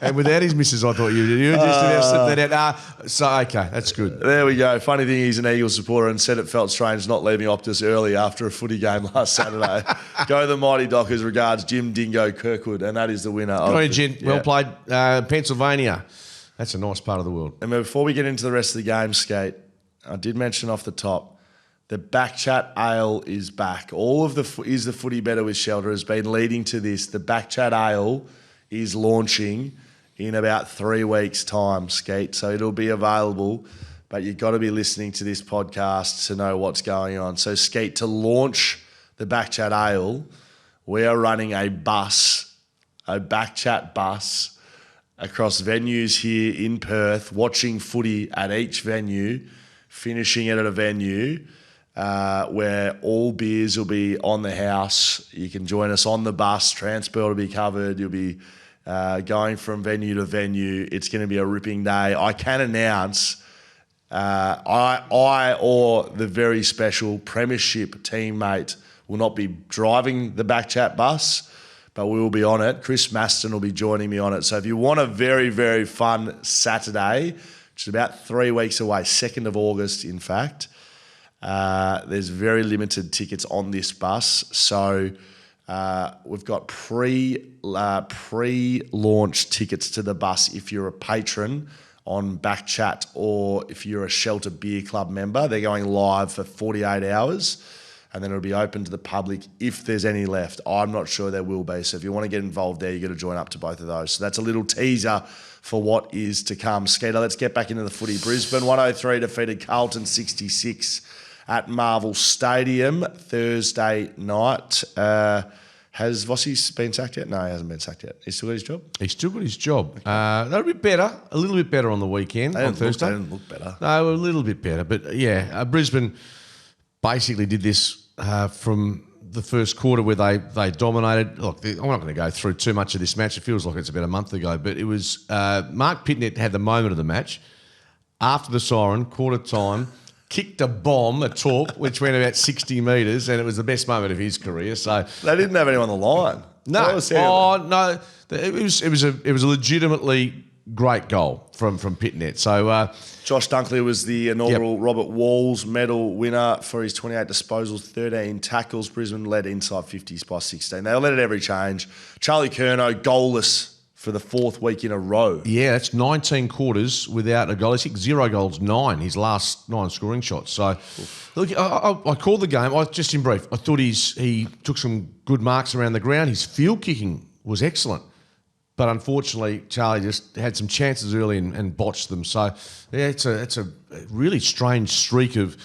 And without his missus, I thought you were just about to slip that out. So, okay, that's good. There we go. Funny thing, he's an Eagles supporter and said it felt strange not leaving Optus early after a footy game last Saturday. Go the Mighty Dockers. Regards, Jim Dingo Kirkwood. And that is the winner. Good on you, Jen. Well played. Pennsylvania. That's a nice part of the world. And before we get into the rest of the game, Skate, I did mention off the top, the BackChat Ale is back. All of the Is the Footy Better with Shelter has been leading to this. The BackChat Ale is launching in about 3 weeks' time, Skeet. So it'll be available, but you've got to be listening to this podcast to know what's going on. So, Skeet, to launch the BackChat Ale, we are running a BackChat bus, across venues here in Perth, watching footy at each venue, finishing it at a venue where all beers will be on the house. You can join us on the bus. Transport will be covered. You'll be going from venue to venue. It's going to be a ripping day. I can announce I or the very special Premiership teammate will not be driving the BackChat bus, but we will be on it. Chris Maston will be joining me on it. So if you want a very, very fun Saturday, which is about 3 weeks away, 2nd of August, in fact, there's very limited tickets on this bus. So we've got pre-launch tickets to the bus if you're a patron on BackChat, or if you're a Shelter Beer Club member. They're going live for 48 hours. And then it'll be open to the public if there's any left. I'm not sure there will be. So if you want to get involved there, you've got to join up to both of those. So that's a little teaser for what is to come. Skeeter, let's get back into the footy. Brisbane 103 defeated Carlton 66 at Marvel Stadium Thursday night. Has Vossi been sacked yet? No, he hasn't been sacked yet. He's still got his job? He's still got his job. They're a bit better, a little bit better on the weekend, on Thursday. They didn't look better. No, a little bit better. But yeah, Brisbane basically did this from the first quarter where they dominated. Look, I'm not going to go through too much of this match. It feels like it's about a month ago. But it was Mark Pitnett had the moment of the match. After the siren, quarter time, kicked a bomb, a torp, which went about 60 metres, and it was the best moment of his career. So they didn't have anyone on the line. No, no, it was a legitimately great goal from Pitnett. So Josh Dunkley was the inaugural Robert Walls medal winner for his 28 disposals, 13 tackles. Brisbane led inside 50s by 16. They led at every change. Charlie Curnow goalless for the 4th week in a row. Yeah, that's 19 quarters without a goal. He's kicked 0 goals, 9, his last 9 scoring shots. So, look, I called the game, just in brief, I thought he took some good marks around the ground. His field kicking was excellent. But unfortunately, Charlie just had some chances early and botched them. So, yeah, it's a really strange streak of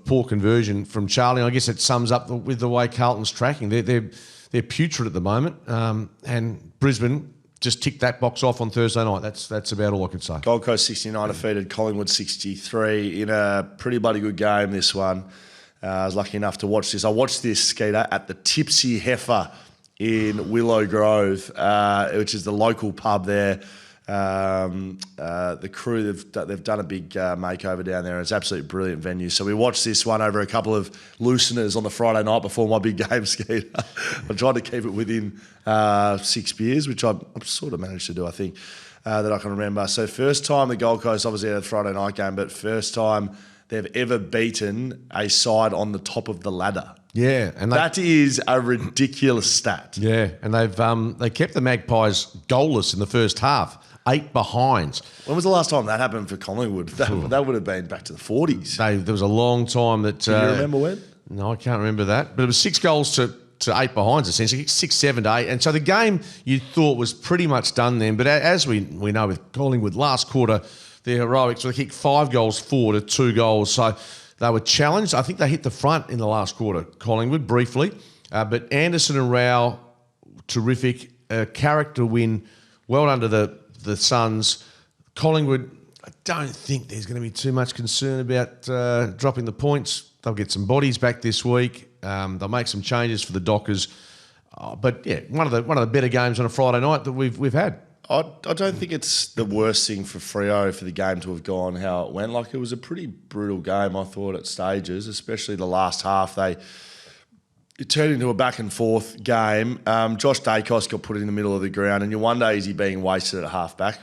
poor conversion from Charlie. I guess it sums up with the way Carlton's tracking. They're putrid at the moment. And Brisbane just ticked that box off on Thursday night. That's about all I can say. Gold Coast 69 defeated Collingwood 63 in a pretty bloody good game, this one. I was lucky enough to watch this. I watched this, Skeeter, at the Tipsy Heifer in Willow Grove, which is the local pub there. The crew, they've done a big makeover down there. It's absolutely brilliant venue. So we watched this one over a couple of looseners on the Friday night before my big game, Skeeter. I tried to keep it within 6 beers, which I've sort of managed to do, I think, that I can remember. So first time the Gold Coast obviously had a Friday night game, but first time they've ever beaten a side on the top of the ladder. Yeah, and that is a ridiculous stat. Yeah, and they kept the Magpies goalless in the first half, 8 behinds. When was the last time that happened for Collingwood? That would have been back to the 40s. There was a long time that. Do you remember when? No, I can't remember that. But it was 6 goals to 8 behinds, essentially 6, 7 to 8, and so the game you thought was pretty much done then. But as we know with Collingwood, last quarter their heroics, they kicked 5 goals forward to 2 goals. So they were challenged. I think they hit the front in the last quarter, Collingwood, briefly. But Anderson and Rao, terrific. Character win, well done to the Suns. Collingwood, I don't think there's going to be too much concern about dropping the points. They'll get some bodies back this week. They'll make some changes for the Dockers. But, yeah, one of the better games on a Friday night that we've had. I don't think it's the worst thing for Freo for the game to have gone how it went. Like, it was a pretty brutal game, I thought, at stages, especially the last half. It turned into a back and forth game. Josh Dacos got put in the middle of the ground, and you wonder, is he being wasted at halfback,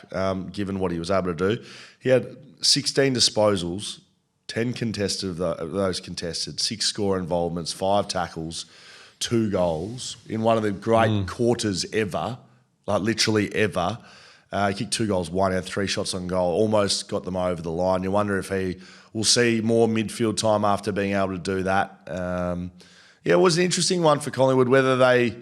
given what he was able to do? He had 16 disposals, 10 contested of those contested, 6 score involvements, 5 tackles, 2 goals in one of the great quarters ever. Like literally ever. He kicked 2 goals, 1 out, 3 shots on goal, almost got them over the line. You wonder if he will see more midfield time after being able to do that. It was an interesting one for Collingwood, whether they,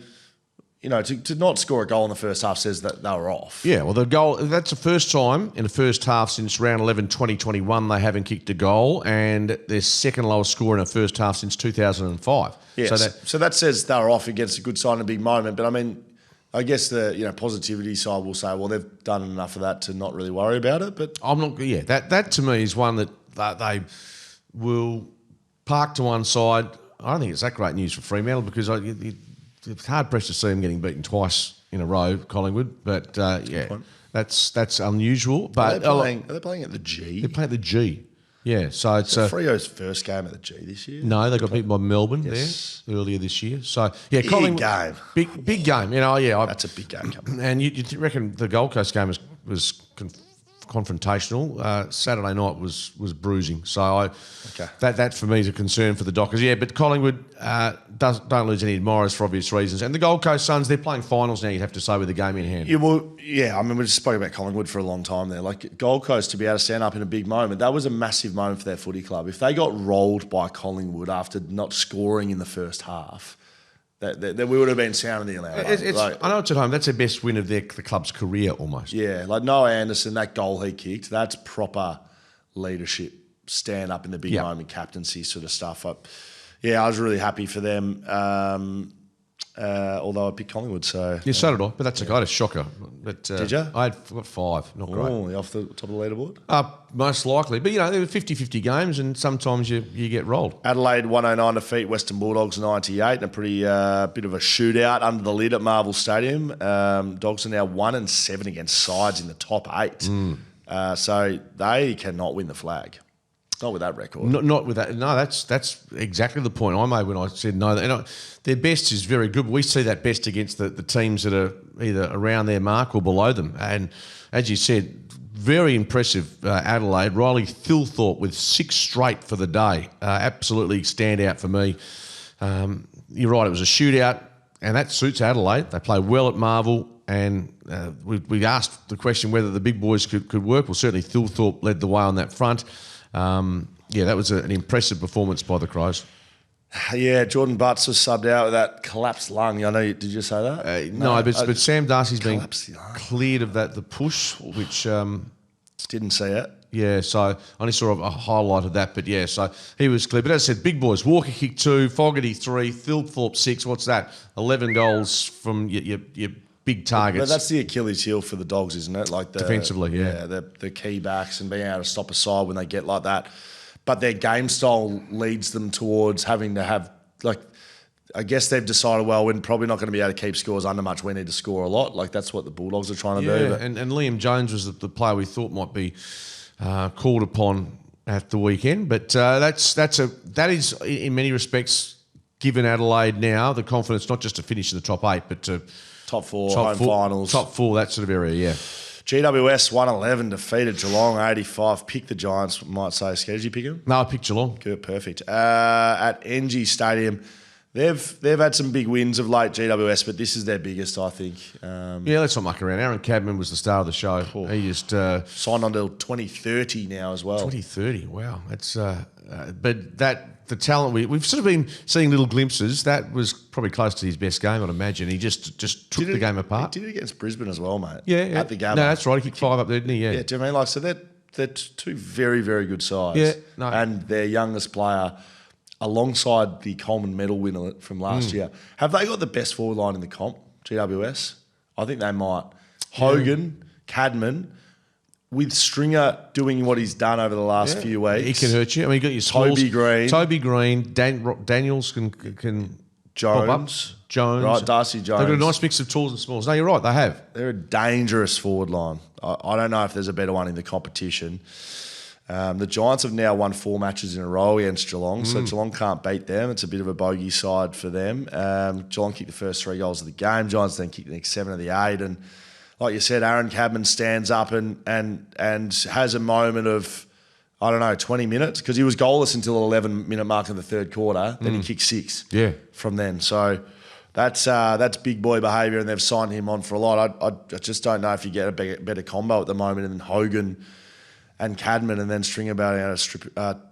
to not score a goal in the first half says that they were off. Yeah, well, the goal, that's the first time in the first half since round 11, 2021, they haven't kicked a goal, and their second lowest score in a first half since 2005. Yes. So that says they were off against a good side in a big moment, but I mean, I guess the positivity side will say, well, they've done enough of that to not really worry about it. But I'm not. Yeah, that to me is one that they will park to one side. I don't think it's that great news for Fremantle because it's hard pressed to see them getting beaten twice in a row, Collingwood. But that's unusual. But are they playing at the G? They play at the G. Yeah, so it's Freo's first game at the G this year. No, they got beaten by Melbourne there earlier this year. So yeah, big game, big game. That's a big game coming. And you reckon the Gold Coast game was confrontational? Saturday night was bruising. So that for me is a concern for the Dockers. Yeah, but Collingwood don't lose any admirers for obvious reasons. And the Gold Coast Suns, they're playing finals now. You'd have to say with the game in hand. I mean, we just spoke about Collingwood for a long time there. Like Gold Coast to be able to stand up in a big moment, that was a massive moment for their footy club. If they got rolled by Collingwood after not scoring in the first half, that we would have been sounding the alarm. I know it's at home. That's the best win of the club's career almost. Yeah, like Noah Anderson, that goal he kicked, that's proper leadership, stand up in the big moment, captaincy sort of stuff. I was really happy for them. Although I picked Collingwood, so so did I. But I had a shocker. But, did you? I had 5. Not great. Oh, off the top of the leaderboard? Most likely. But there were 50-50 games, and sometimes you get rolled. Adelaide 109 defeat Western Bulldogs 98, and a pretty bit of a shootout under the lid at Marvel Stadium. Dogs are now 1-7 against sides in the top 8, so they cannot win the flag. Not with that record. Not with that. No, that's exactly the point I made when I said no. Their best is very good. We see that best against the teams that are either around their mark or below them. And as you said, very impressive Adelaide. Riley Thilthorpe with 6 straight for the day. Absolutely stand out for me. You're right, it was a shootout, and that suits Adelaide. They play well at Marvel. And we asked the question whether the big boys could work. Well, certainly Thilthorpe led the way on that front. That was an impressive performance by the Crows. Yeah, Jordan Butts was subbed out with that collapsed lung. I know. Did you say that? No, but Sam Darcy's been cleared of the push, which didn't see it. Yeah, so I only saw a highlight of that, but yeah, so he was clear. But as I said, big boys: Walker kicked 2, Fogarty 3, Thilthorpe 6. What's that? 11 goals from your big targets. But that's the Achilles heel for the Dogs, isn't it? Like defensively, the key backs and being able to stop a side when they get like that. But their game style leads them towards having to have I guess they've decided, well, we're probably not going to be able to keep scores under much. We need to score a lot. Like, that's what the Bulldogs are trying to do. But. And Liam Jones was the player we thought might be called upon at the weekend. But that is, in many respects, given Adelaide now the confidence not just to finish in the top 8, but to top 4, home finals. Top 4, that sort of area, yeah. GWS 111 defeated Geelong 85. Pick the Giants, might say. Did you pick them? No, I picked Geelong. Good, perfect. At NG Stadium, they've had some big wins of late, GWS, but this is their biggest, I think. Yeah, let's not muck around. Aaron Cadman was the star of the show. He just signed until 2030 now as well. 2030, wow. That's but the talent we've sort of been seeing little glimpses. That was probably close to his best game, I'd imagine. He just took the game apart. He did it against Brisbane as well, mate. Yeah. At the Gabba. No, that's right. He kicked 5 up there, didn't he? Yeah. Yeah, do you know what I mean? Like, so they're two very, very good sides. Yeah, no. And their youngest player, alongside the Coleman medal winner from last year, have they got the best forward line in the comp, GWS? I think they might. Hogan, Cadman, with Stringer doing what he's done over the last few weeks. He can hurt you. I mean, you got your Toby Green, Daniels can Jones. Right, Darcy Jones. They've got a nice mix of tools and smalls. No, you're right, they have. They're a dangerous forward line. I don't know if there's a better one in the competition. The Giants have now won 4 matches in a row against Geelong, so Geelong can't beat them. It's a bit of a bogey side for them. Geelong kicked the first 3 goals of the game. Giants then kicked the next 7 of the 8. And like you said, Aaron Cadman stands up and has a moment of, I don't know, 20 minutes, because he was goalless until the 11-minute mark of the third quarter. Then he kicked 6 from then. So that's big boy behaviour, and they've signed him on for a lot. I just don't know if you get a better combo at the moment than Hogan and Cadman, and then Stringer batting out a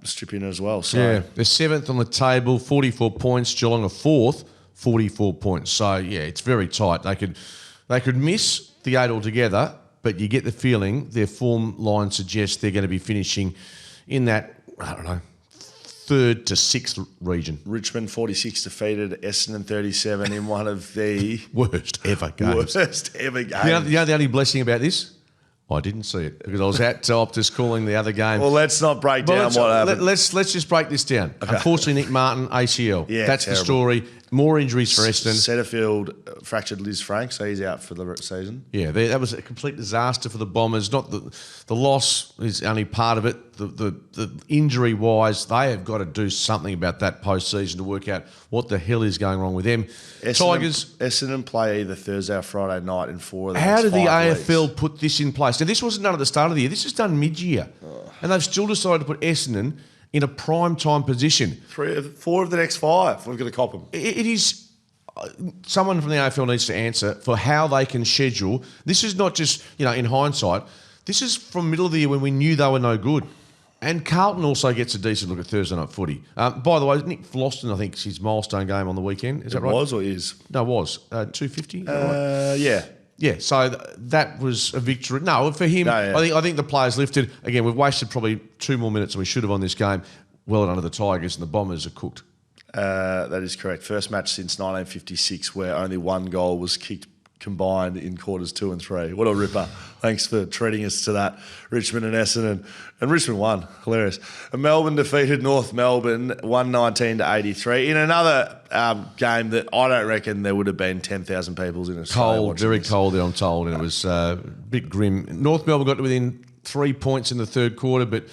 strip in as well. So yeah, they're 7th on the table, 44 points. Geelong are 4th, 44 points. So yeah, it's very tight. They could miss the 8 altogether, but you get the feeling their form line suggests they're going to be finishing in that, I don't know, 3rd to 6th region. Richmond 46 defeated Essendon 37 in one of the worst ever games. You know the only blessing about this? I didn't see it because I was at Optus calling the other game. Well, let's not break down what happened. Let's just break this down. Okay. Unfortunately, Nick Martin, ACL. Yeah, that's terrible. The story. More injuries for Essendon. Setterfield fractured Liz Frank, so he's out for the season. Yeah, that was a complete disaster for the Bombers. Not the loss is only part of it. The injury-wise, they have got to do something about that postseason to work out what the hell is going wrong with them. Essendon play either Thursday or Friday night in 4 of the How next did the 5 AFL weeks. put this in place? Now, this wasn't done at the start of the year. This is done mid-year. And they've still decided to put Essendon in a prime time position. 4 of the next 5. We've got to cop them. It is... someone from the AFL needs to answer for how they can schedule. This is not just, in hindsight. This is from middle of the year when we knew they were no good. And Carlton also gets a decent look at Thursday night footy. By the way, Nick Floston, I think, is his milestone game on the weekend. Is that right? It was or is? No, it was. 250? Right? Yeah. Yeah, so that was a victory. No, for him, No, yeah. I think the players lifted. Again, we've wasted probably 2 more minutes than we should have on this game. Well done to the Tigers, and the Bombers are cooked. That is correct. First match since 1956 where only 1 goal was kicked combined in quarters 2 and 3. What a ripper. Thanks for treating us to that. Richmond and Essendon. And Richmond won. Hilarious. And Melbourne defeated North Melbourne 119-83 in another game that I don't reckon there would have been 10,000 people in Australia. Cold, very cold there, I'm told, and it was a bit grim. North Melbourne got to within 3 points in the third quarter, but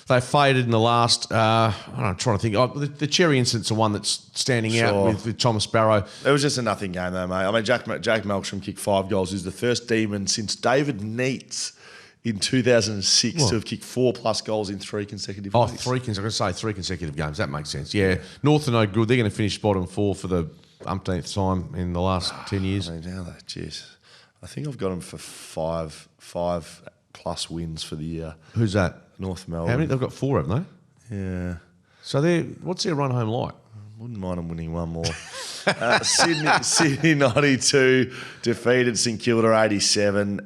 they faded in the last, I'm trying to think. The Cherry incident's the one that's standing out with Thomas Barrow. It was just a nothing game though, mate. I mean, Jack Melksham kicked 5 goals. He's the first Demon since David Neitz in 2006 to have kicked 4+ goals in 3 consecutive weeks. 3 consecutive. I was going to say 3 consecutive games. That makes sense. Yeah. North are no good. They're going to finish bottom 4 for the umpteenth time in the last 10 years. I think I've got them for 5+ wins for the year. Who's that? North Melbourne. How many? They've got 4, haven't they? Yeah. So what's their run home like? Wouldn't mind them winning one more. Sydney 92 defeated St Kilda 87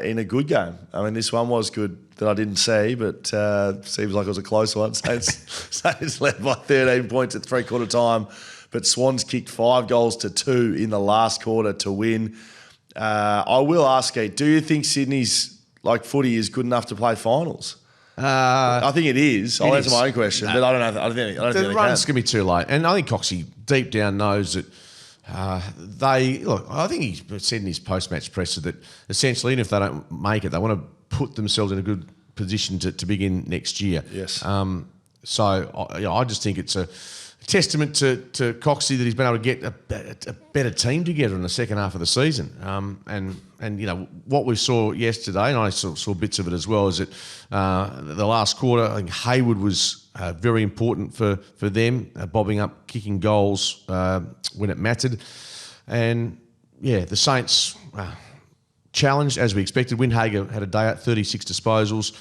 in a good game. I mean, this one was good that I didn't see, but seems like it was a close one. Saints led by 13 points at 3/4 time, but Swans kicked 5 goals to 2 in the last quarter to win. I will ask you, do you think Sydney's footy is good enough to play finals? I think it is. I'll answer my own question, but I don't know. I don't think the run's going to be too late. And I think Coxie deep down knows that I think he said in his post-match presser that essentially, even if they don't make it, they want to put themselves in a good position to begin next year. Yes. I just think it's a testament to Coxie that he's been able to get a better team together in the second half of the season. And you know what we saw yesterday, and I saw bits of it as well, is that the last quarter, I think Hayward was very important for them, bobbing up, kicking goals when it mattered. And yeah, the Saints challenged as we expected. Windhager had a day out, 36 disposals.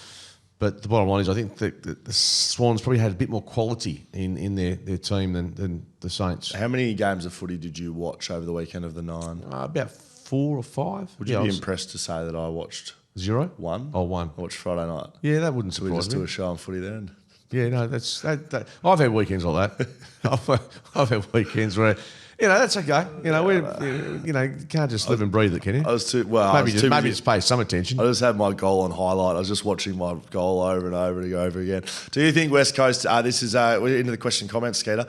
But the bottom line is, I think that the Swans probably had a bit more quality in their team than the Saints. How many games of footy did you watch over the weekend of the 9? About 4 or 5. Would you be impressed to say that I watched 0? 1? Oh, 1. I watched Friday night. Yeah, that wouldn't So we surprise just me. do a show on footy there. And Yeah, no, that's that. I've had weekends like that. I've had weekends where, that's okay. You can't just live and breathe it, can you? I was too well. Maybe just pay some attention. I just had my goal on highlight. I was just watching my goal over and over and over again. Do you think West Coast? This is we're into the question comments, Skeeter.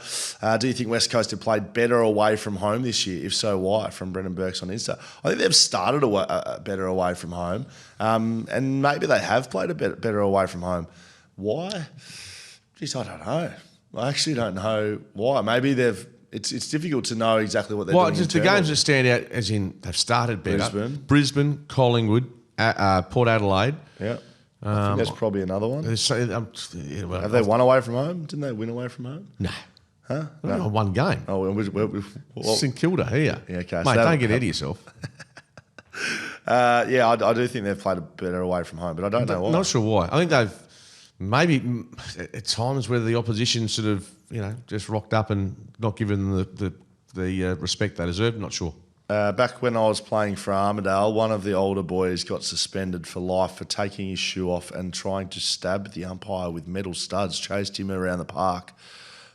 Do you think West Coast have played better away from home this year? If so, why? From Brendan Burks on Insta. I think they've started better away from home, and maybe they have played a better away from home. Why? Geez, I don't know. I actually don't know why. Maybe they've. It's difficult to know exactly what they're doing. Well, just the games that stand out, as in they've started better. Brisbane, Collingwood, Port Adelaide. Yeah. I think that's probably another one. Have they won away from home? Didn't they win away from home? No. Huh? No. One game. Oh, St Kilda here. Yeah, okay. Mate, don't get ahead of yourself. I do think they've played a better away from home, but I don't know why. Not sure why. I think they've maybe at times where the opposition sort of, just rocked up and not given the respect they deserve. Not sure. Back when I was playing for Armidale, one of the older boys got suspended for life for taking his shoe off and trying to stab the umpire with metal studs. Chased him around the park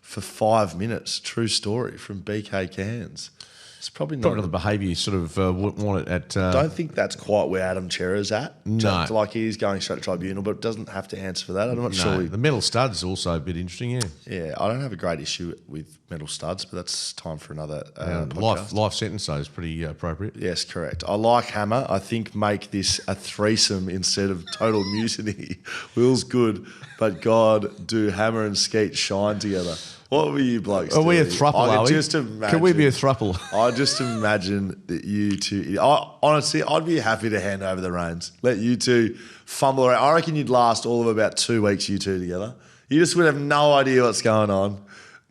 for 5 minutes. True story from BK Cairns. It's probably not the behaviour you sort of want it at. Don't think that's quite where Adam Chera's at. No. Like he's going straight to tribunal, but doesn't have to answer for that. I'm not sure. The metal studs also a bit interesting, yeah. Yeah, I don't have a great issue with metal studs, but that's time for another podcast. Life sentence, though, is pretty appropriate. Yes, correct. I like Hammer. I think make this a threesome instead of total mutiny. Will's good, but God, do Hammer and Skeet shine together. What were you blokes doing? Are we a thruple, are we? Can we be a thruple? I just imagine that you two... honestly, I'd be happy to hand over the reins. Let you two fumble around. I reckon you'd last all of about 2 weeks, you two together. You just would have no idea what's going on.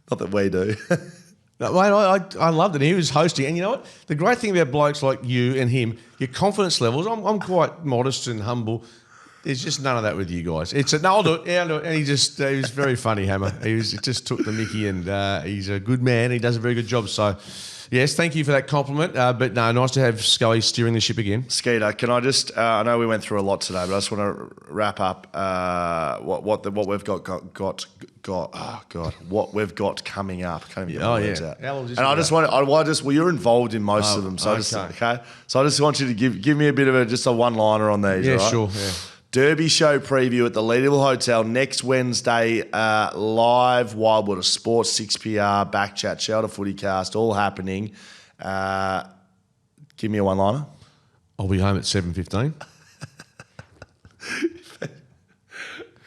Not that we do. No, mate, I loved it. He was hosting. And you know what? The great thing about blokes like you and him, your confidence levels, I'm quite modest and humble. There's just none of that with you guys. I'll do it. Yeah, I'll do it. And he was very funny, Hammer. He just took the mickey, and he's a good man. He does a very good job. So, yes, thank you for that compliment. But no, nice to have Scully steering the ship again. Skeeter, can I just? I know we went through a lot today, but I just want to wrap up what we've got. Oh God, what we've got coming up. Can't even get my words out. How long is this and I about? just want. Well, you're involved in most of them, so okay. So I just want you to give me a bit of just a one-liner on these. Yeah, right? sure. Yeah. Derby show preview at the Leadville Hotel next Wednesday, live Wildwater Sports, 6PR, BackChat, Shelter FootyCast, all happening. Give me a one-liner. I'll be home at 7:15.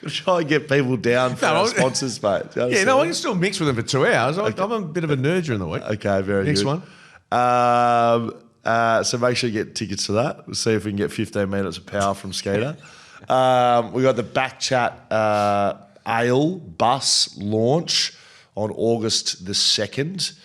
Try and get people down for our sponsors, mate. I can still mix with them for 2 hours. I'm a bit of a nerd during the week. Okay, very Next good. one. So make sure you get tickets to that. We'll see if we can get 15 minutes of power from Skeeter. We got the BackChat Ale bus launch on August the 2nd.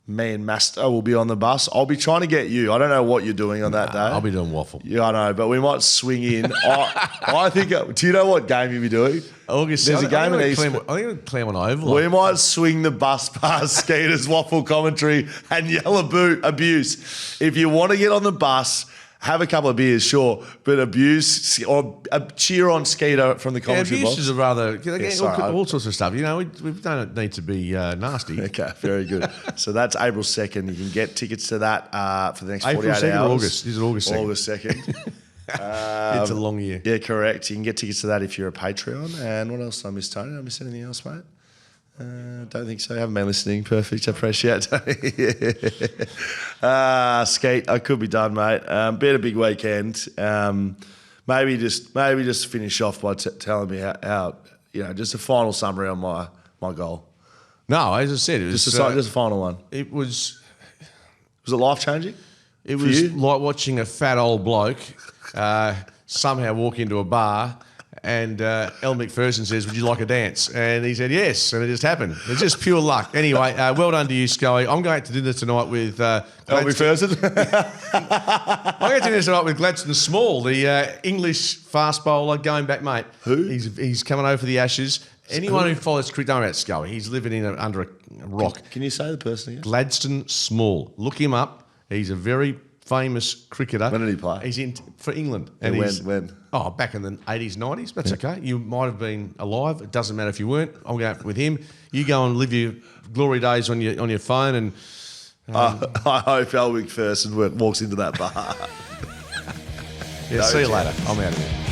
Me and Master will be on the bus. I'll be trying to get you. I don't know what you're doing on that day. I'll be doing waffle. Yeah, I know, but we might swing in. I think. Do you know what game you'll be doing? August. There's a game in East. I think Claremont Oval. We might swing the bus past Skeeter's waffle commentary and yell abuse. If you want to get on the bus, have a couple of beers, sure, but abuse or cheer on Skeeter from the commentary box. Abuse is all sorts of stuff. We don't need to be nasty. Okay, very good. So that's April 2nd. You can get tickets to that for the next April 48 2nd hours. Or August? Is it August 2nd? August 2nd. It's a long year. Yeah, correct. You can get tickets to that if you're a Patreon. And what else did I miss, Tony? Did I miss anything else, mate? Don't think so. I haven't been listening. Perfect. I appreciate it. Skeet, I could be done, mate. Been a big weekend. Maybe just finish off by telling me how just a final summary on my goal. No, as I said, it was Just a final one. It was. Was it life changing? It was like watching a fat old bloke somehow walk into a bar. And El McPherson says, "Would you like a dance?" And he said, "Yes." And it just happened. It's just pure luck. Anyway, well done to you, Scully. I'm going to dinner tonight with El McPherson. I'm going to dinner tonight with Gladstone Small, the English fast bowler, going back, mate. Who? He's coming over for the Ashes. Anyone who follows cricket, don't know about Scully. He's living under a rock. Can you say the person again? Gladstone Small. Look him up. He's a very famous cricketer. When did he play? He's in for England. And when? Oh, back in the 80s, 90s. That's okay. You might have been alive. It doesn't matter if you weren't. I'm going with him. You go and live your glory days on your phone. And I hope El McPherson walks into that bar. See you later. I'm out of here.